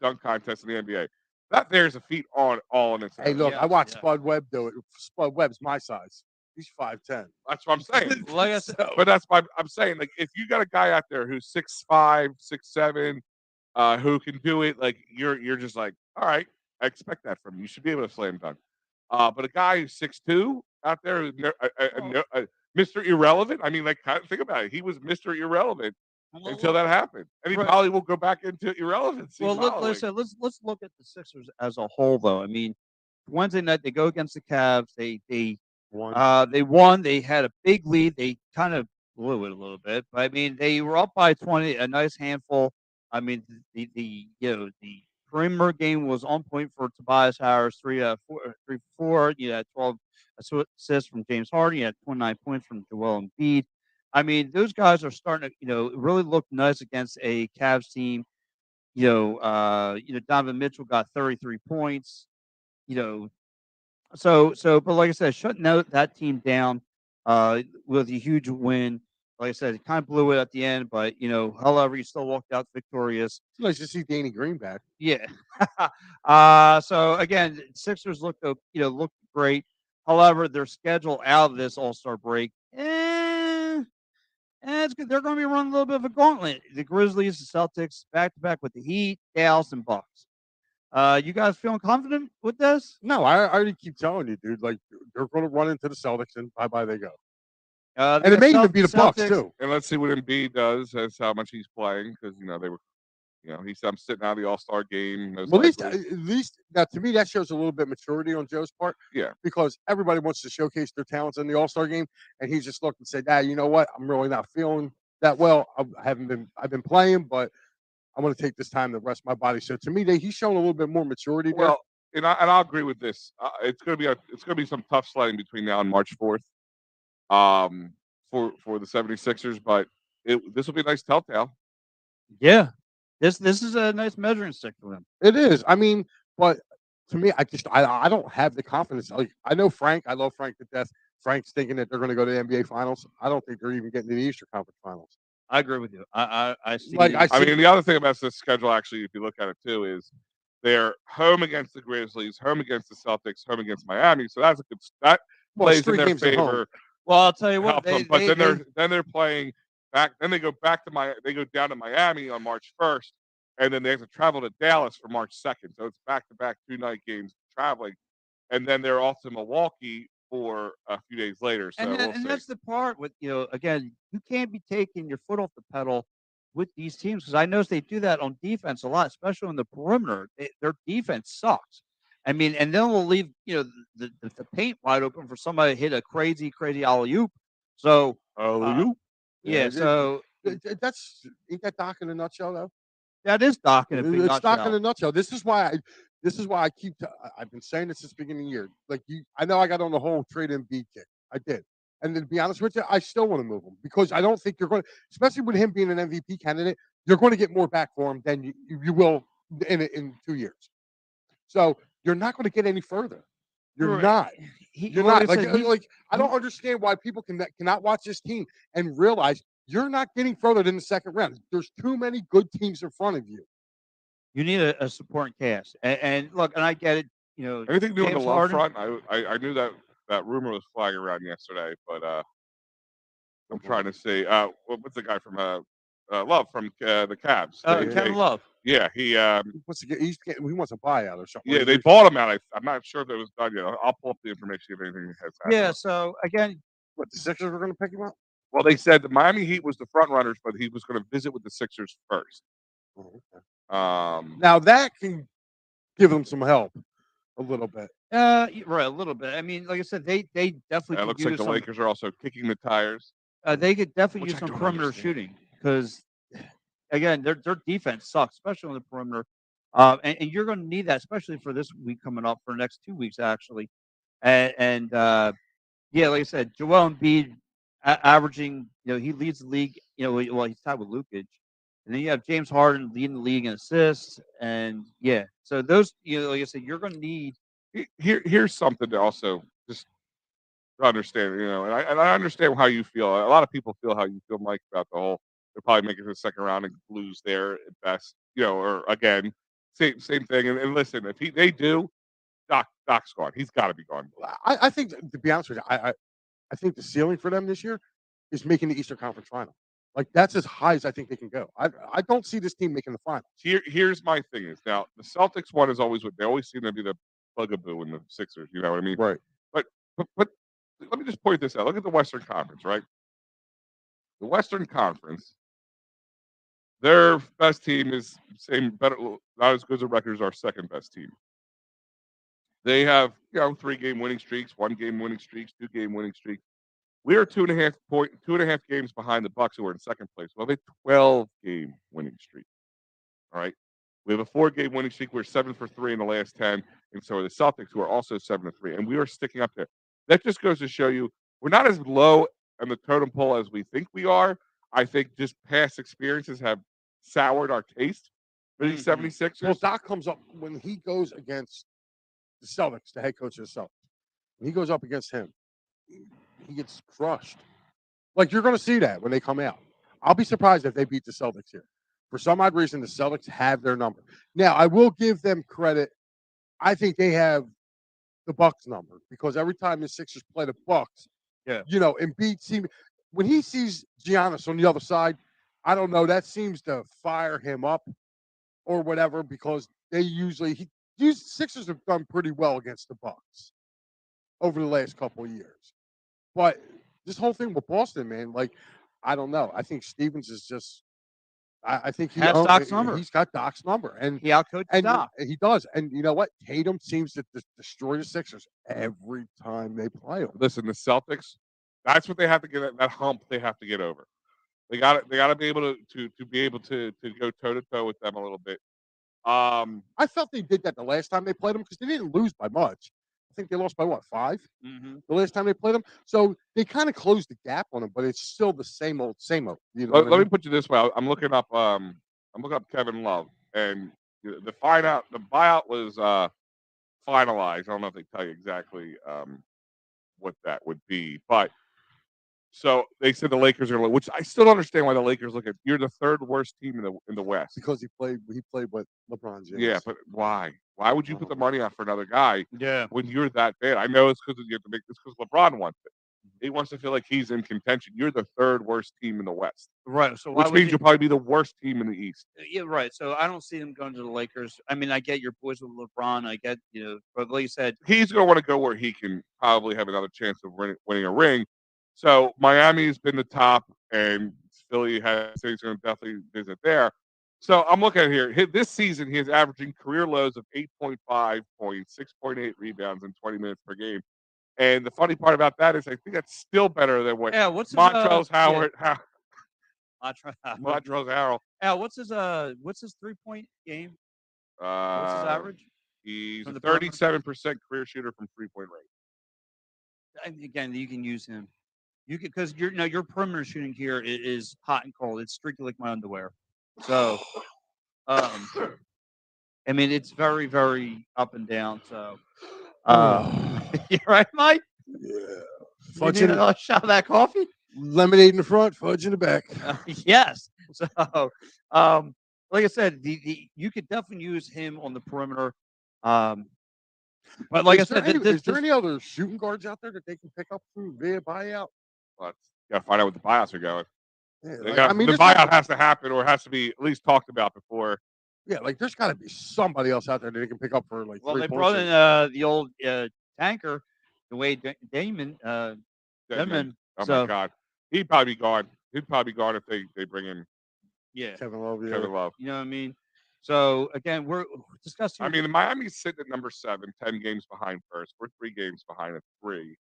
dunk contest in the NBA. That there's a feat all in its own. Hey, look, Yeah, I watched yeah. Spud Webb do it. Spud Webb's my size. He's 5'10". That's what I'm saying. Like I said, But that's why I'm saying, like, if you got a guy out there who's 6'5", 6'7", who can do it, like you're just like, all right, I expect that from you. You should be able to slam dunk. But a guy who's 6'2" out there, who's Mr. Irrelevant. I mean, like, think about it. He was Mr. Irrelevant until that happened, and he Right. probably will go back into irrelevancy. well, following. listen, let's look at the Sixers as a whole, though. I mean, Wednesday night they go against the Cavs. They won. They had a big lead. They kind of blew it a little bit, but I mean, they were up by 20, a nice handful. I mean, the perimeter game was on point for Tobias Harris, 3-4. You had 12 assists from James Harden. You had 29 points from Joel Embiid. I mean, those guys are starting to, really look nice against a Cavs team. Donovan Mitchell got 33 points. But like I said, shutting out that team down with a huge win. like I said, it kind of blew it at the end, but however, you still walked out victorious. It's nice to see Danny Green back. Yeah. So again, Sixers looked great. However, their schedule out of this All-Star break, it's good. They're going to be running a little bit of a gauntlet. The Grizzlies, the Celtics, back to back with the Heat, Dallas, and Bucks. You guys feeling confident with this? No, I already keep telling you, dude. Like they're going to run into the Celtics and bye they go. They And it got may even be the Bucks Celtics. too. And let's see what Embiid does. That's how much he's playing because they were. He said I'm sitting out of the All-Star game. Well, at least now to me that shows a little bit maturity on Joe's part. Yeah. Because everybody wants to showcase their talents in the All-Star game, and he just looked and said, "Ah, you know what? I'm really not feeling that well. I've been playing, but I want to take this time to rest my body." So to me, he's shown a little bit more maturity there. Well, and I'll agree with this. It's gonna be some tough sledding between now and March 4th. For the 76ers, but this will be a nice telltale. Yeah. This is a nice measuring stick for them. It is. I mean, but to me, I don't have the confidence. Like I know Frank, I love Frank to death. Frank's thinking that they're going to go to the NBA Finals. I don't think they're even getting to the Eastern Conference Finals. I agree with you. I see. I mean, the other thing about this schedule, actually, if you look at it too, is they're home against the Grizzlies, home against the Celtics, home against Miami. So that's that plays in their favor. Well, I'll tell you what. Then they're playing back. Then they go back to They go down to Miami on March 1st, and then they have to travel to Dallas for March 2nd. So it's back-to-back 2-night games traveling, and then they're off to Milwaukee for a few days later. So and that's the part with again, you can't be taking your foot off the pedal with these teams because I notice they do that on defense a lot, especially on the perimeter. Their defense sucks. I mean, and then we'll leave the paint wide open for somebody to hit a crazy alley-oop. So yeah. So that's ain't that Doc in a nutshell though? That is Doc in a big nutshell. It's Doc in a nutshell. This is why I keep. I've been saying this since the beginning of the year. Like I know I got on the whole trade Embiid kick. I did, and to be honest with you, I still want to move him because I don't think you're going to, especially with him being an MVP candidate, you're going to get more back for him than you will in 2 years. So you're not going to get any further. You're not. You're not. Like I don't understand why people cannot watch this team and realize you're not getting further than the second round. There's too many good teams in front of you. You need a supporting cast, and look, and I get it. Anything to do with the love Harden? front? I knew that rumor was flying around yesterday, but I'm trying to see. What's the guy from Love from the Cavs? Kevin Love. Yeah, he wants to he wants a buyout or something. Yeah, they bought him out. I'm not sure if it was done yet. I'll pull up the information if anything has happened. Yeah. So again, what the Sixers were going to pick him up? Well, they said the Miami Heat was the front runners, but he was going to visit with the Sixers first. Oh, okay. Now that can give them some help a little bit. Right, a little bit. I mean, like I said, they definitely. It looks like the Lakers are also kicking the tires. They could definitely use some perimeter shooting because, again, their defense sucks, especially on the perimeter. And you're going to need that, especially for this week coming up, for the next 2 weeks actually. And yeah, like I said, Joel Embiid averaging, he leads the league. Well, he's tied with Lukic. And then you have James Harden leading the league in assists, and yeah, so those, like I said, you're going to need. Here's something to also just understand, and I understand how you feel. A lot of people feel how you feel, Mike, about the whole. They're probably making the second round and lose there at best, or again, same thing. And listen, if they do, Doc's gone. He's got to be gone. I think, to be honest with you, I think the ceiling for them this year is making the Eastern Conference Final. Like that's as high as I think they can go. I don't see this team making the finals. Here's my thing is now the Celtics one is always what they always seem to be the bugaboo in the Sixers. You know what I mean? Right. But let me just point this out. Look at the Western Conference, right? The Western Conference, their best team is better, not as good as a record as our second best team. They have 3-game winning streaks, 1-game winning streaks, 2-game winning streaks. We are 2.5 games behind the Bucks, who are in second place. Well, they 12-game winning streak. All right, we have a 4-game winning streak. We're 7 for 3 in the last 10, and so are the Celtics, who are also 7 for 3, and we are sticking up there. That just goes to show you we're not as low on the totem pole as we think we are. I think just past experiences have soured our taste for these 76ers. Well, Doc comes up when he goes against the Celtics, the head coach of the Celtics. When he goes up against him, he gets crushed. Like you're going to see that when they come out. I'll be surprised if they beat the Celtics here. For some odd reason, the Celtics have their number. Now, I will give them credit. I think they have the Bucks number because every time the Sixers play the Bucks, Yeah. Embiid seems when he sees Giannis on the other side, I don't know, that seems to fire him up or whatever because they these Sixers have done pretty well against the Bucks over the last couple of years. But this whole thing with Boston, man, like I don't know. I think Stevens is just I think Has Doc's number. he's got Doc's number, and He outcoached Doc. he does. And you know what? Tatum seems to destroy the Sixers every time they play them. Listen, the Celtics, that's what they have to get that hump they have to get over. They got to be able to be able to go toe to toe with them a little bit. I felt they did that the last time they played them because they didn't lose by much. I think they lost by what 5 the last time they played them. So they kind of closed the gap on them, but it's still the same old, same old. You know. Let me put you this way: I'm looking up Kevin Love, and the buyout was finalized. I don't know if they tell you exactly what that would be, but so they said the Lakers are, which I still don't understand why the Lakers look at. You're the third worst team in the West because he played with LeBron James. Yeah, but why? Why would you put the money out for another guy? Yeah. When you're that bad, I know it's because you have to make this because LeBron wants it. He wants to feel like he's in contention. You're the third worst team in the West, Right. So which means you'll probably be the worst team in the East. Yeah, right. So I don't see them going to the Lakers. I mean, I get your boys with LeBron. I get but like you said, he's going to want to go where he can probably have another chance of winning a ring. So Miami's been the top, and Philly has he's going to definitely visit there. So I'm looking at here. This season, he is averaging career lows of 8.5 points, 6.8 rebounds in 20 minutes per game. And the funny part about that is, I think that's still better than what Montrezl Howard. Yeah. Montrezl Harrell. Yeah, what's his 3-point game? What's his average? He's a 37% career shooter from 3-point range. And again, you can use him. You can because your perimeter shooting here is hot and cold. It's strictly like my underwear. So, I mean, it's very, very up and down. So, you right, Mike? Yeah. Fudge you need a shot of that coffee? Lemonade in the front, fudge in the back. Yes. So, like I said, you could definitely use him on the perimeter. But like I said, is there any other shooting guards out there that they can pick up through via buyout? Well, got to find out what the buyouts are going. Yeah, the buyout has to happen, or it has to be at least talked about before. Yeah, like there's got to be somebody else out there that they can pick up for like. Well, they brought in the old tanker, the way Damon. Oh so, my God, he'd probably be gone. He'd probably be gone if they bring in. Yeah, Kevin Love. Yeah. Kevin Love. You know what I mean? So again, we're discussing. I mean, Miami's sitting at number 7, 10 games behind first. We're 3 games behind at 3.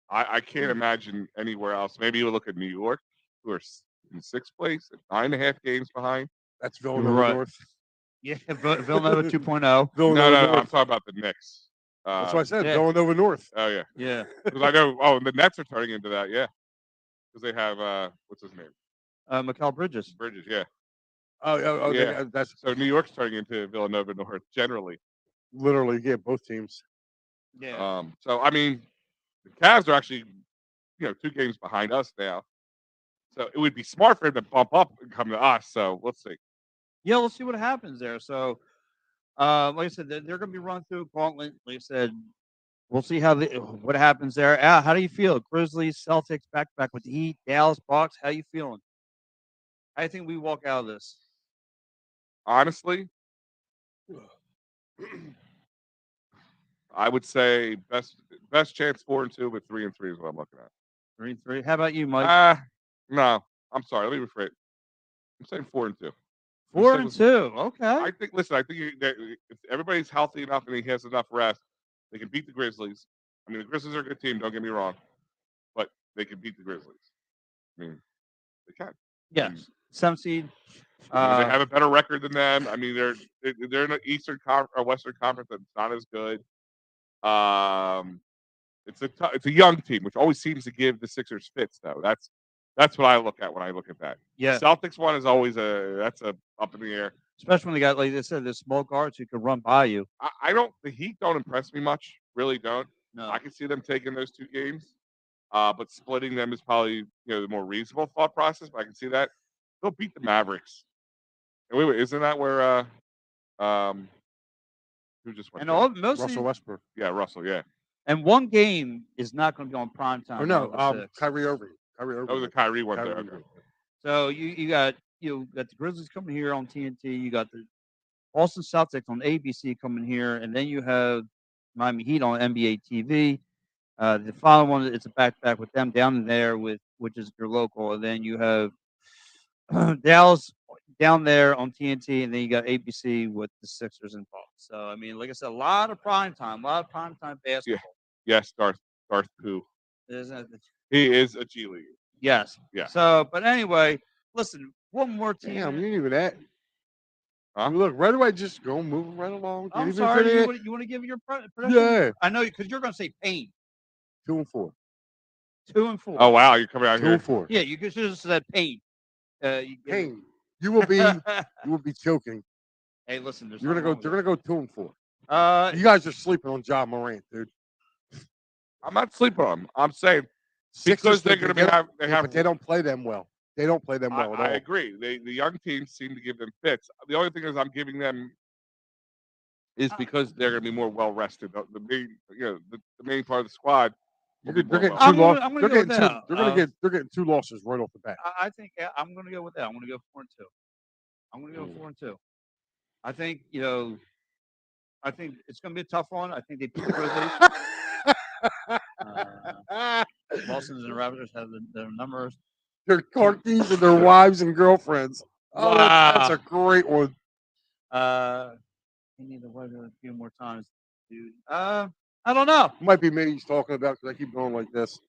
I can't imagine anywhere else. Maybe you look at New York, who are in 6th place at 9.5 games behind. That's Villanova North. Yeah, Villanova 2.0. No, I'm talking about the Knicks. That's what I said. Villanova North. Oh yeah, yeah. Because I know. Oh, and the Nets are turning into that. Yeah, because they have what's his name? Mikal Bridges. Bridges. Yeah. Oh, yeah. That's so New York's turning into Villanova North generally. Literally, yeah, both teams. Yeah. So I mean, the Cavs are actually, 2 games behind us now. So it would be smart for him to bump up and come to us. So let's see. Yeah, we'll see what happens there. So, like I said, they're going to be run through gauntlet. Like I said, we'll see what happens there. Al, how do you feel? Grizzlies, Celtics, back to back with the Heat, Dallas, Bucks. How you feeling? I think we walk out of this. Honestly, I would say best chance 4-2, but 3-3 is what I'm looking at. 3-3. How about you, Mike? No, I'm sorry. Let me rephrase. I'm saying 4-2. 4-2. Okay. I think. Listen, I think if everybody's healthy enough and he has enough rest, they can beat the Grizzlies. I mean, the Grizzlies are a good team. Don't get me wrong, but they can beat the Grizzlies. I mean, they can. Yes. 7th seed. They have a better record than them. I mean, they're in the Eastern or Western Conference that's not as good. It's a young team, which always seems to give the Sixers fits, though. That's what I look at when I look at that. Yeah. Celtics one is always that's a up in the air. Especially when they got, like they said, the small guards who can run by you. The Heat don't impress me much. Really don't. No. I can see them taking those 2 games. But splitting them is probably the more reasonable thought process. But I can see that they'll beat the Mavericks. And wait, isn't that where um who just went And there? mostly, Russell Westbrook. Yeah, Russell. Yeah, and one game is not going to be on prime time. Oh no, on the 6th. Kyrie Irving. Kyrie Irving. oh, the Kyrie one there. Kyrie Okay. Irving. So you got the Grizzlies coming here on TNT. You got the Boston Celtics on ABC coming here, and then you have Miami Heat on NBA TV. The following one, it's a back-to-back with them down there which is your local, and then you have Dallas down there on TNT, and then you got ABC with the Sixers and Bucks. So I mean, like I said, a lot of prime time basketball. Yes, Darth Pooh. Isn't it? He is a G League. Yes. Yeah. So, but anyway, listen, one more team. Damn, you didn't even that. Huh? Look, where do I just go moving right along? I'm Didn't even sorry. finish You want to give your prediction? Yeah. I know because you're going to say Pain. 2-4. 2-4. Oh wow, you're coming out 2-4. here. Yeah, you should have said Pain. Pain. You will be choking. Hey, listen, there's You're gonna go. You're gonna go 2-4. You guys are sleeping on John Morant, dude. I'm not sleeping on him. I'm saying Sixers, because they're going to but they don't play them well. They don't play them well at all. I agree. The young teams seem to give them fits. The only thing is I'm giving them is because they're going to be more well rested. The main, the main part of the squad. They're getting I'm 2 gonna losses. go with that. They're getting 2 losses right off the bat. I think I'm going to go with that. I'm going to go 4-2. I'm going to go 4-2. I think I think it's going to be a tough one. I think they beat the Grizzlies. Boston's and the Raptors have their numbers. Their car keys and their wives and girlfriends. Oh, Wow. that's a great one. We need the weather a few more times, dude. I don't know. It might be me he's talking about because I keep going like this.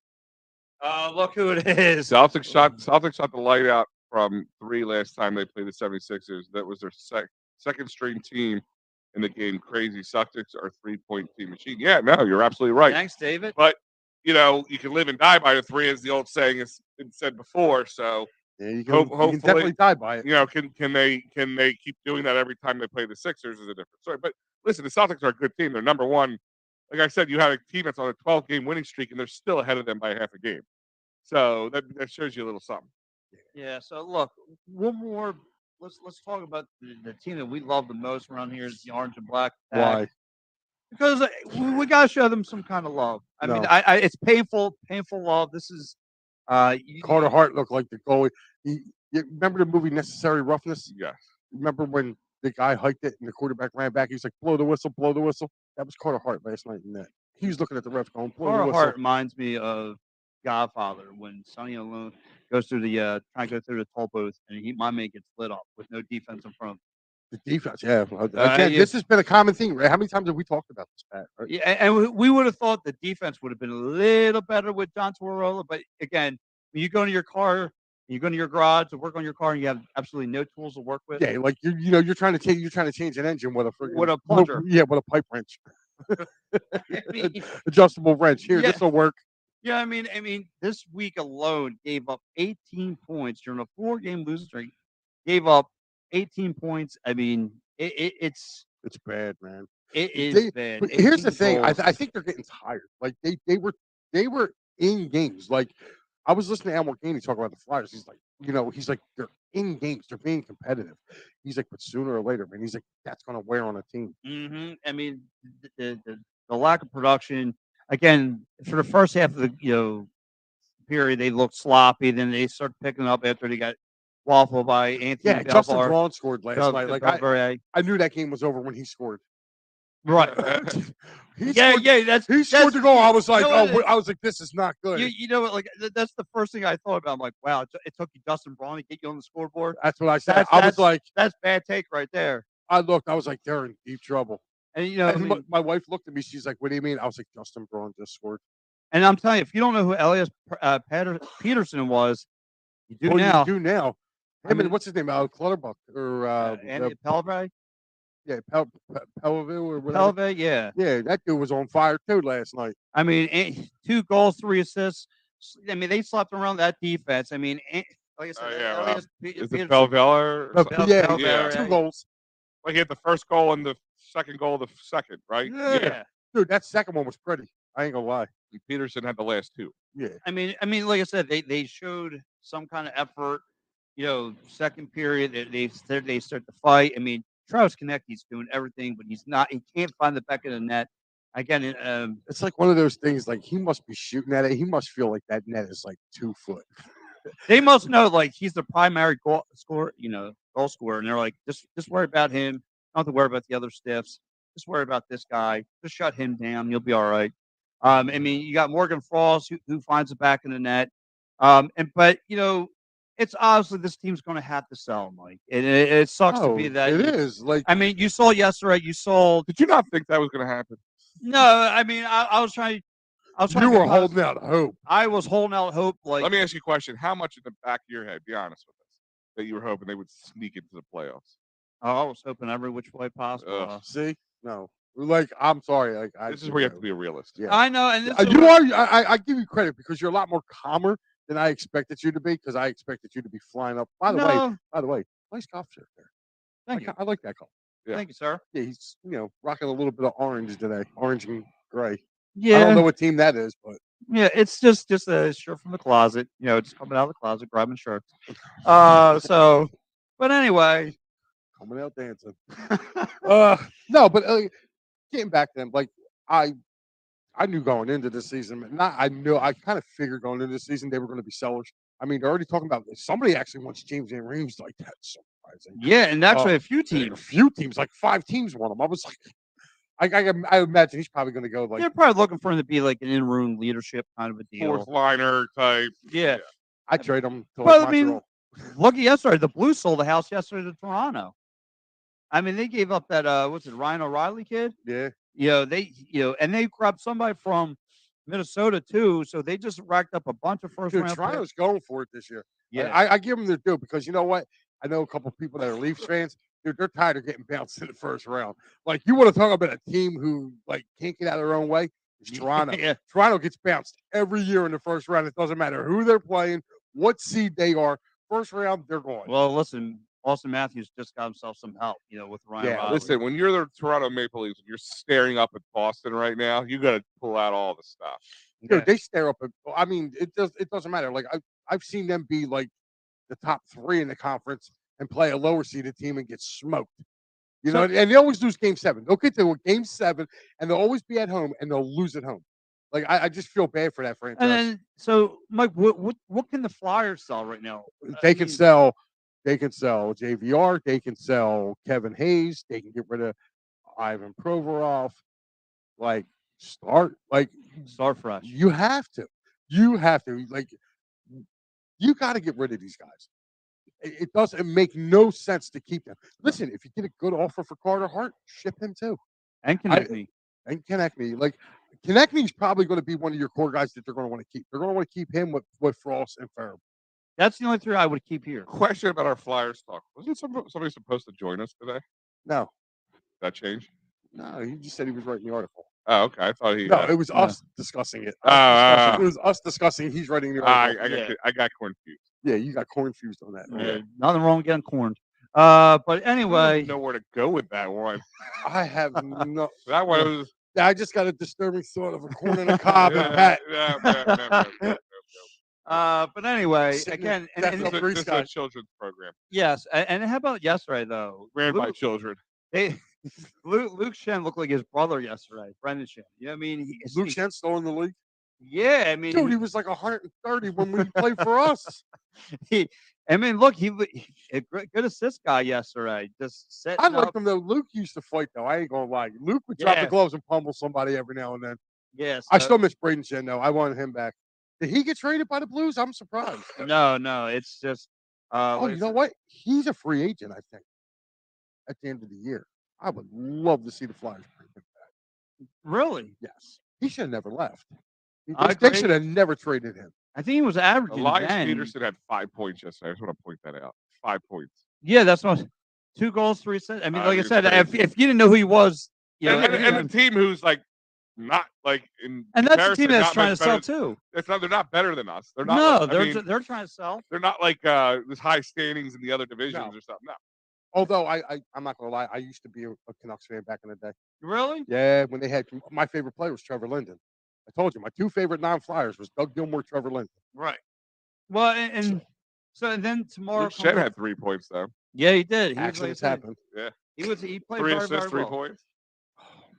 Look who it is. Celtics shot the light out from 3 last time they played the 76ers. That was their second string team in the game. Crazy. Celtics are 3-point team machine. Yeah, no, you're absolutely right. Thanks, David. But you can live and die by the 3, as the old saying has been said before. So Yeah, you hopefully, can definitely die by it. Can they keep doing that every time they play the Sixers is a different story. But listen, the Celtics are a good team. They're number one. Like I said, you have a team that's on a 12-game winning streak, and they're still ahead of them by half a game. So that shows you a little something. Yeah. So look, one more. Let's talk about the team that we love the most around here is the Orange and Black. Why? Because we got to show them some kind of love. I mean, it's painful love. This is Carter Hart looked like the goalie. You remember the movie Necessary Roughness? Yes. Remember when the guy hiked it and the quarterback ran back? He's like, blow the whistle, blow the whistle. That was Carter Hart last night in that. He was looking at the refs going, blow the Carter whistle. Hart reminds me of Godfather when Sonny Malone goes through the trying to go through the toll booth and my man gets lit up with no defense in front of him. The defense, yeah. Again, this has been a common thing, right? How many times have we talked about this, Pat? Right? Yeah, and we would have thought the defense would have been a little better with John Tortorella, but again, when you go into your car, you go into your garage to work on your car, and you have absolutely no tools to work with. Yeah, like you're trying to change an engine with a plunger. Yeah, with a pipe wrench, adjustable wrench. Here, Yeah. this will work. Yeah, I mean, this week alone gave up 18 points during a 4-game losing streak. Gave up 18 points. I mean, it's bad, man. It is bad. But here's the thing. I think they're getting tired. Like they were in games. Like I was listening to Al Morganti talk about the Flyers. He's like they're in games. They're being competitive. He's like, but sooner or later, man. He's like, that's going to wear on a team. Mm-hmm. I mean, the lack of production again for the first half of the period, they looked sloppy. Then they started picking up after they got waffled by Anthony. Yeah, Belvar. Justin Braun scored last night. Like I knew that game was over when he scored. Right. He scored the goal. I was like, this is not good. You know what? Like that's the first thing I thought about. I'm like, wow, it took you Justin Braun to get you on the scoreboard. That's what I said. I was like, that's bad take right there. I looked. I was like, they're in deep trouble. And my wife looked at me. She's like, what do you mean? I was like, Justin Braun just scored. And I'm telling you, if you don't know who Elias Peterson was, you do now. You do now. What's his name? Clutterbuck or Andy Pellegrine? Yeah, Pellegrine or whatever. Pellegrine, yeah. Yeah, that dude was on fire too last night. I mean, 2 goals, 3 assists. I mean, they slapped around that defense. I mean, like I said, is it Belveller? Yeah, 2 goals. Like he had the first goal and the second goal of the second, right? Yeah. Dude, that second one was pretty. I ain't gonna lie. And Peterson had the last 2. Yeah. I mean, like I said, they showed some kind of effort. Second period, they start to fight. I mean, Travis Konecny's doing everything, but he's not. He can't find the back of the net. Again, It's like one of those things. Like he must be shooting at it. He must feel like that net is like 2 foot. they must know like he's the primary goal scorer, and they're like, just worry about him. Don't have to worry about the other stiffs. Just worry about this guy. Just shut him down. You'll be all right. I mean, you got Morgan Frost who finds the back of the net. But it's obviously this team's going to have to sell, Mike. It sucks to be that. It is like. I mean, you saw yesterday. You saw. Did you not think that was going to happen? No, I mean, I was trying. You were holding out hope. I was holding out hope. Like, Let me ask you a question: how much in the back of your head, be honest with us, that you were hoping they would sneak into the playoffs? I was hoping every which way possible. See, no, like I'm sorry. Like this is where you have to be a realist. Yeah, I know, and you are. I give you credit because you're a lot more calmer than I expected you to be. Because I expected you to be flying up. By the way, nice golf shirt there. Thank you. I like that color. Yeah. Thank you, sir. Yeah, he's rocking a little bit of orange today, orange and gray. Yeah, I don't know what team that is, but yeah, it's just a shirt from the closet. Just coming out of the closet, grabbing shirts. But anyway, coming out dancing. No, but getting back to them, like I knew going into the season. I kind of figured going into the season they were going to be sellers. I mean, they're already talking about somebody actually wants James Van Reeves. Like that's surprising. Yeah, and actually a few teams, like 5 teams want him. I was like, I imagine he's probably going to go like they're probably looking for him to be like an in-room leadership kind of a deal. Fourth liner type. Yeah. I trade him to Well, like I mean, Montreal. look at yesterday. The Blues sold the house yesterday to Toronto. I mean, they gave up that what's it, Ryan O'Reilly kid? Yeah. And they grabbed somebody from Minnesota too. So they just racked up a bunch of first round. Toronto's going for it this year. Yeah, I give them their due because you know what? I know a couple of people that are Leafs fans. Dude, they're tired of getting bounced in the first round. Like you want to talk about a team who like can't get out of their own way? It's Toronto. Yeah. Toronto gets bounced every year in the first round. It doesn't matter who they're playing, what seed they are. First round, they're going. Well, listen, Austin Matthews just got himself some help, with Ryan. O'Reilly. Listen, when you're the Toronto Maple Leafs, you're staring up at Boston right now. You got to pull out all the stuff. Dude, they stare up at. I mean, it doesn't matter. Like I've seen them be like the top 3 in the conference and play a lower seeded team and get smoked. And they always lose game 7. They'll get to game 7 and they'll always be at home and they'll lose at home. Like I just feel bad for that franchise. And then, so Mike, what can the Flyers sell right now? They can sell JVR. They can sell Kevin Hayes. They can get rid of Ivan Provorov. Like start fresh. You have to. Like you got to get rid of these guys. It doesn't make no sense to keep them. Listen, if you get a good offer for Carter Hart, ship him too. And Konecny. Like Konechny's probably going to be one of your core guys that they're going to want to keep. They're going to want to keep him with Frost and Farrell. That's the only 3 I would keep here. Question about our Flyers talk. Wasn't somebody supposed to join us today? No. That changed? No, he just said he was writing the article. Oh, okay. I thought he. No, it was us discussing it. It was us discussing. He's writing the article. I got confused. Yeah, you got confused on that. Yeah. Nothing wrong with getting corned. But anyway, I don't know where to go with that one. I have no. That one was. I just got a disturbing thought of a corn and a cob and a hat. But anyway, Sitting again, this is a children's program. Yes, and how about yesterday though? Ran by children. Luke Shen looked like his brother yesterday, Brendan Shen. You know what I mean? Luke Shen's still in the league. Yeah, I mean, dude, he was like 130 when we played for us. He a good assist guy yesterday. Just setting I liked up. him though. Luke used to fight though. I ain't gonna lie. Luke would drop the gloves and pummel somebody every now and then. Yes, I still miss Braden Shen though. I wanted him back. Did he get traded by the Blues? I'm surprised. No, it's just. You know what? He's a free agent, I think. At the end of the year, I would love to see the Flyers bring him back. Really? Yes. He should have never left. I They agree. should have never traded him. I think he was averaging. Elias 10. Peterson had 5 points yesterday. I just want to point that out. 5 points. Yeah, that's what. 2 goals, 3 assists. I mean, like I You're said, crazy. if you didn't know who he was, and a team who's like not like in and that's a team comparison, that's not trying much to sell better- too. They're not better than us. They're No, not. they're trying to sell. They're not like this high standings in the other divisions or something. No. Although I'm not gonna lie, I used to be a Canucks fan back in the day. Really? Yeah, when they had my favorite player was Trevor Linden. I told you my two favorite non-flyers was Doug Gilmore, Trevor Lindsay. Right. Well, and so and then tomorrow Luke Shen comes had 3 points though. Yeah, he did. He was, like I Accidents said, happen. Yeah, he played 3 very, assists, very 3 well. points.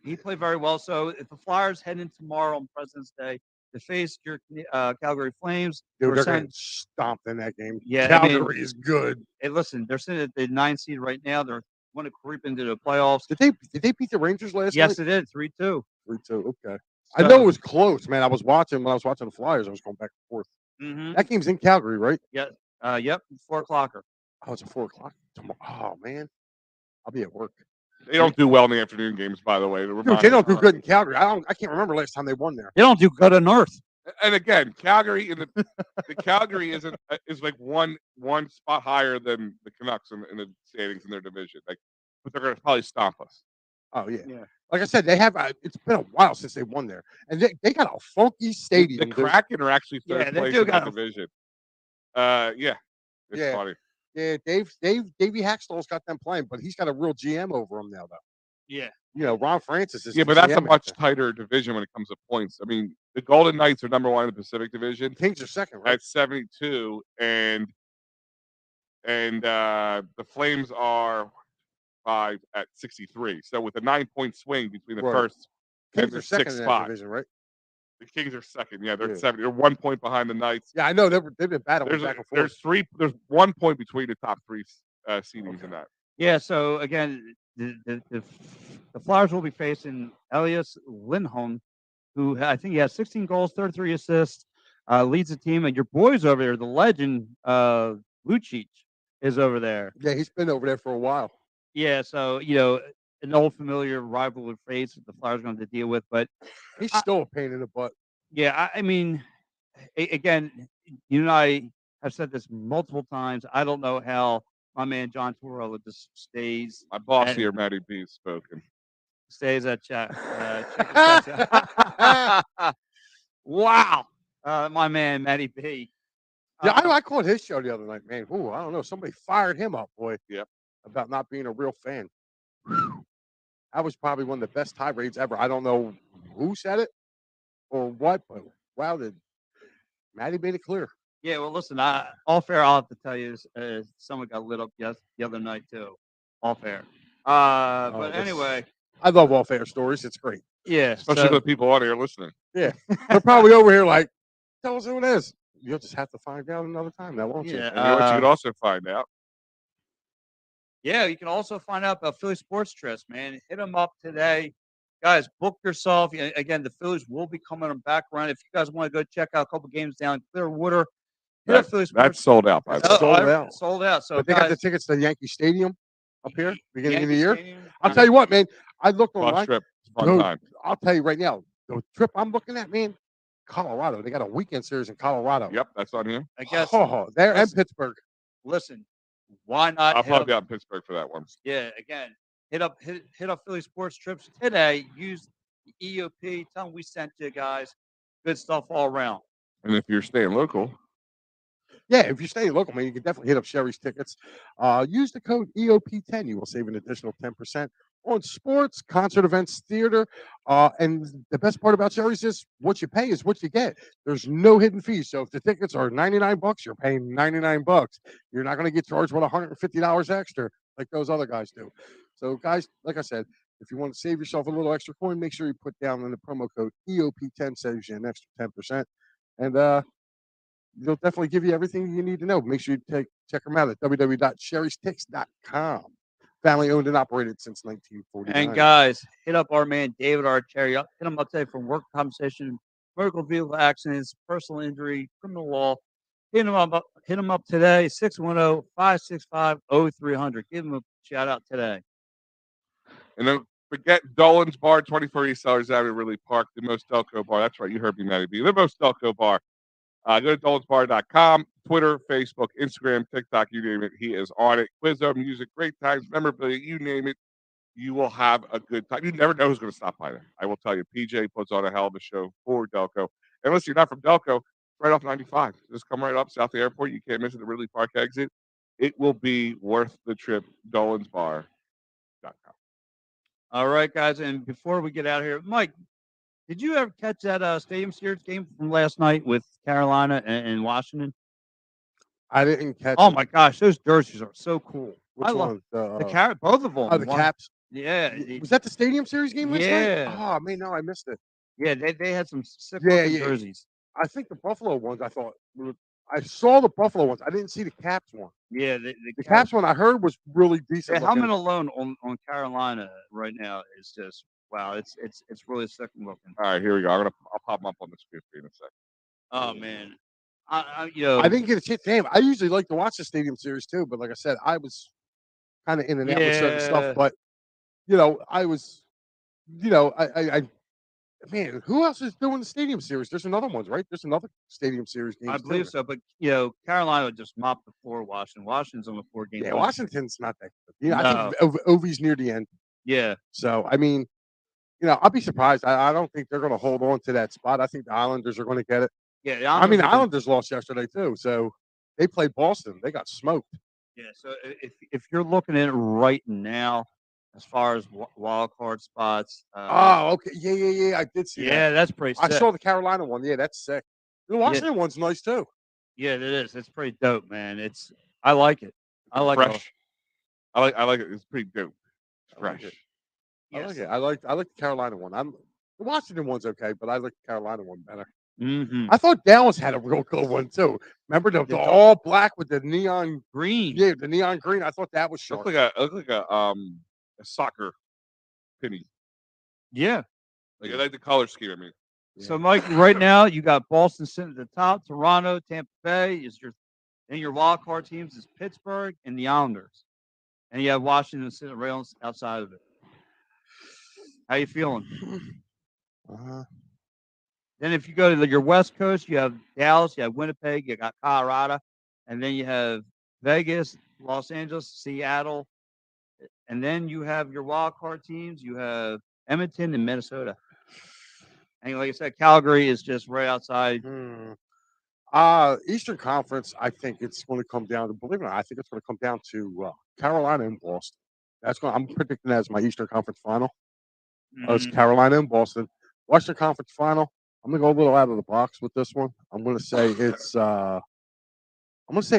He played very well. So if the Flyers head in tomorrow on President's Day to face your Calgary Flames, Dude, we're they're saying, getting stomped in that game. Yeah, Calgary is good. hey, listen, they're sitting at the 9th seed right now. They're want to creep into the playoffs. Did they beat the Rangers last night? Yes, they did. 3-2. 3-2. Okay. I know it was close, man. I was watching when I was watching the Flyers. I was going back and forth. Mm-hmm. That game's in Calgary, right? Yeah. Yep. 4:00. Oh, it's at 4:00 tomorrow. Oh man, I'll be at work. They don't do well in the afternoon games, by the way. Dude, they don't do good in Calgary. I can't remember last time they won there. They don't do good on Earth. And again, Calgary in the Calgary is like one spot higher than the Canucks in the standings in their division. Like, but they're going to probably stomp us. Oh yeah. Like I said, they have. It's been a while since they won there, and they got a funky stadium. The Kraken are actually third place in that division. Yeah, it's funny. Yeah, Davey Hackstall's got them playing, but he's got a real GM over them now, though. Yeah. You know, Ron Francis is. Yeah, but that's a much tighter division when it comes to points. I mean, the Golden Knights are number 1 in the Pacific Division. Kings are second, right? At 72, and the Flames are 5 at 63. So with a 9-point swing between the first and the 6th spot, division, right? The Kings are second. Yeah, they're at 70. They're 1 point behind the Knights. Yeah, I know they've been battling back and forth. There's 1 point between the top 3 seedings in that. Yeah. So again, the Flyers will be facing Elias Lindholm, who I think he has 16 goals, 33 assists, leads the team, and your boys over there, the legend Lucic, is over there. Yeah, he's been over there for a while. Yeah, so an old familiar rivalry face that the Flyers are going to deal with, but he's still a pain in the butt. Yeah, I mean, again, you and I have said this multiple times. I don't know how my man John Torello just stays. My boss here, Matty B, has spoken. Stays at chat. Wow, my man Matty B. Yeah, I called his show the other night, man. Ooh, I don't know. Somebody fired him up, boy. Yep. About not being a real fan. That was probably one of the best tirades ever. I don't know who said it or what, but wow, Matty made it clear. Yeah, well, listen, all fair, I'll have to tell you, someone got lit up the other night, too. All fair. But anyway. I love all fair stories. It's great. Yeah. Especially for the people out here listening. Yeah. They're probably over here like, tell us who it is. You'll just have to find out another time now, won't you? And you know what you could also find out? Yeah, you can also find out about Philly Sports Trips, man. Hit them up today. Guys, book yourself. Again, the Phillies will be coming back around. If you guys want to go check out a couple games down in Clearwater, that's sold out. Sold out. So but they got the tickets to Yankee Stadium up here beginning of the year. Stadium? I'll tell you what, man. I looked online. Trip. Fun time. I'll tell you right now, the trip I'm looking at, man, Colorado. They got a weekend series in Colorado. Yep, that's on here. I guess. There and Pittsburgh. Listen, why not? I'll probably be out in Pittsburgh for that one. Yeah, again, hit up Philly Sports Trips today. Use the EOP. Tell them we sent you guys. Good stuff all around. And if you're staying local. Yeah, if you're staying local, man, you can definitely hit up Sherry's Tickets. Use the code EOP10. You will save an additional 10% on sports, concert events, theater. And the best part about Sherry's is what you pay is what you get. There's no hidden fees. So if the tickets are $99, you're paying $99. You're not going to get charged with $150 extra like those other guys do. So, guys, like I said, if you want to save yourself a little extra coin, make sure you put down in the promo code EOP10, saves you an extra 10%. And they'll definitely give you everything you need to know. Make sure you check them out at www.sherrystix.com. Family owned and operated since 1949. And guys, hit up our man David Archeri. Hit him up today for work compensation, motor vehicle accidents, personal injury, criminal law. Hit him up today, 610-565-0300. Give him a shout out today. And don't forget Dolan's Bar, 24 East Sellers Avenue, Ridley Park, the Most Delco Bar. That's right, you heard me, Matty B. The Most Delco Bar. Go to dolansbar.com, Twitter, Facebook, Instagram, TikTok, you name it. He is on it. Quizzo, music, great times, memorabilia, you name it. You will have a good time. You never know who's going to stop by there. I will tell you, PJ puts on a hell of a show for Delco. And listen, you're not from Delco, it's right off 95. Just come right up south the airport. You can't miss it, the Ridley Park exit. It will be worth the trip. dolansbar.com. All right, guys. And before we get out of here, Mike, Did you ever catch that Stadium Series game from last night with Carolina and Washington? I didn't catch Oh it. my gosh, those jerseys are so cool. I Which love one? both of them. The Caps. Yeah, Was that the Stadium Series game last night? yeah, Oh man, no, I missed it. yeah. They had some sick Yeah, looking yeah. jerseys. I think the Buffalo ones. I saw the Buffalo ones. I didn't see the Caps one. Yeah, The Caps one I heard was really decent the looking. helmet alone on Carolina right now is just wow. It's really sick looking. All right, here we go. I'll pop them up on the screen in a second. Oh man, I I didn't get a chance. Damn, I usually like to watch the Stadium Series too, but like I said, I was kind of in and out with certain stuff. But I was, man, who else is doing the Stadium Series? There's another one, right? There's another Stadium Series game. I believe so, but Carolina just mopped the floor. Washington's on the 4 game. Yeah, Washington's not that good. No. I think Ovi's near the end. Yeah. So I mean, I'll be surprised. I don't think they're going to hold on to that spot. I think the Islanders are going to get it. Yeah, the Islanders lost yesterday too. So they played Boston. They got smoked. Yeah. So if you're looking at it right now, as far as wild card spots, oh, okay, yeah. I did see that. yeah, that's pretty sick. I saw the Carolina one. Yeah, that's sick. The Washington one's nice too. Yeah, it is. It's pretty dope, man. I like it. I like Fresh. I like it. It's pretty dope. Fresh. I like it. I like the Carolina one. The Washington one's okay, but I like the Carolina one better. Mm-hmm. I thought Dallas had a real good one too. Remember the all black with the neon green? Yeah, the neon green. I thought that was sharp. Looked like a soccer penny. Yeah. Like I like the color scheme. I mean. So, Mike, right now you got Boston sitting at the top. Toronto, Tampa Bay is your wild card teams is Pittsburgh and the Islanders, and you have Washington sitting right outside of it. How you feeling? Then, if you go to your West Coast, you have Dallas, you have Winnipeg, you got Colorado, and then you have Vegas, Los Angeles, Seattle, and then you have your wild card teams. You have Edmonton and Minnesota. And like I said, Calgary is just right outside. Eastern Conference, I think it's going to come down to, believe it or not, I think it's going to come down to Carolina and Boston. I'm predicting that as my Eastern Conference final. It's Carolina and Boston. Western Conference final, I'm going to go a little out of the box with this one. I'm going to say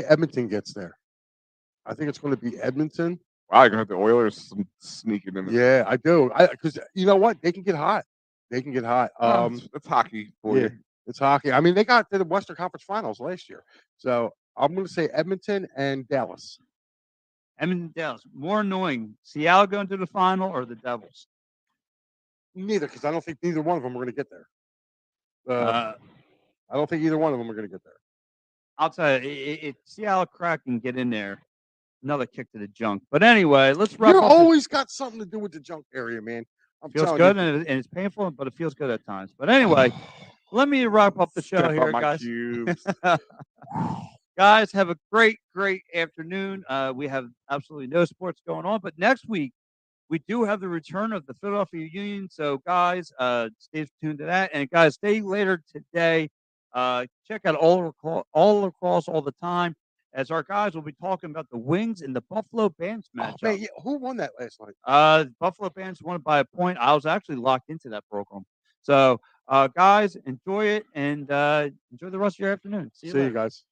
Edmonton gets there. I think it's going to be Edmonton. Wow, you're going to have the Oilers sneaking in. Yeah, I do. Because you know what? They can get hot. It's hockey for you. It's hockey. I mean, they got to the Western Conference Finals last year. So I'm going to say Edmonton and Dallas. Edmonton, Dallas. More annoying, Seattle going to the final or the Devils? Neither, because I don't think neither one of them are going to get there. I don't think either one of them are going to get there. I'll tell you, Seattle Kraken can get in there. Another kick to the junk. But anyway, let's wrap up. You always got something to do with the junk area, man. Feels good, and it's painful, but it feels good at times. But anyway, let me wrap up the show here, guys. Guys, have a great, great afternoon. We have absolutely no sports going on, but next week we do have the return of the Philadelphia Union. So, guys, stay tuned to that. And, guys, stay later today. Check out all across all the time, as our guys will be talking about the Wings and the Buffalo Bands matchup. Oh, man, yeah. Who won that last night? Buffalo Bands won it by a point. I was actually locked into that program. So, guys, enjoy it and enjoy the rest of your afternoon. See you later. Guys.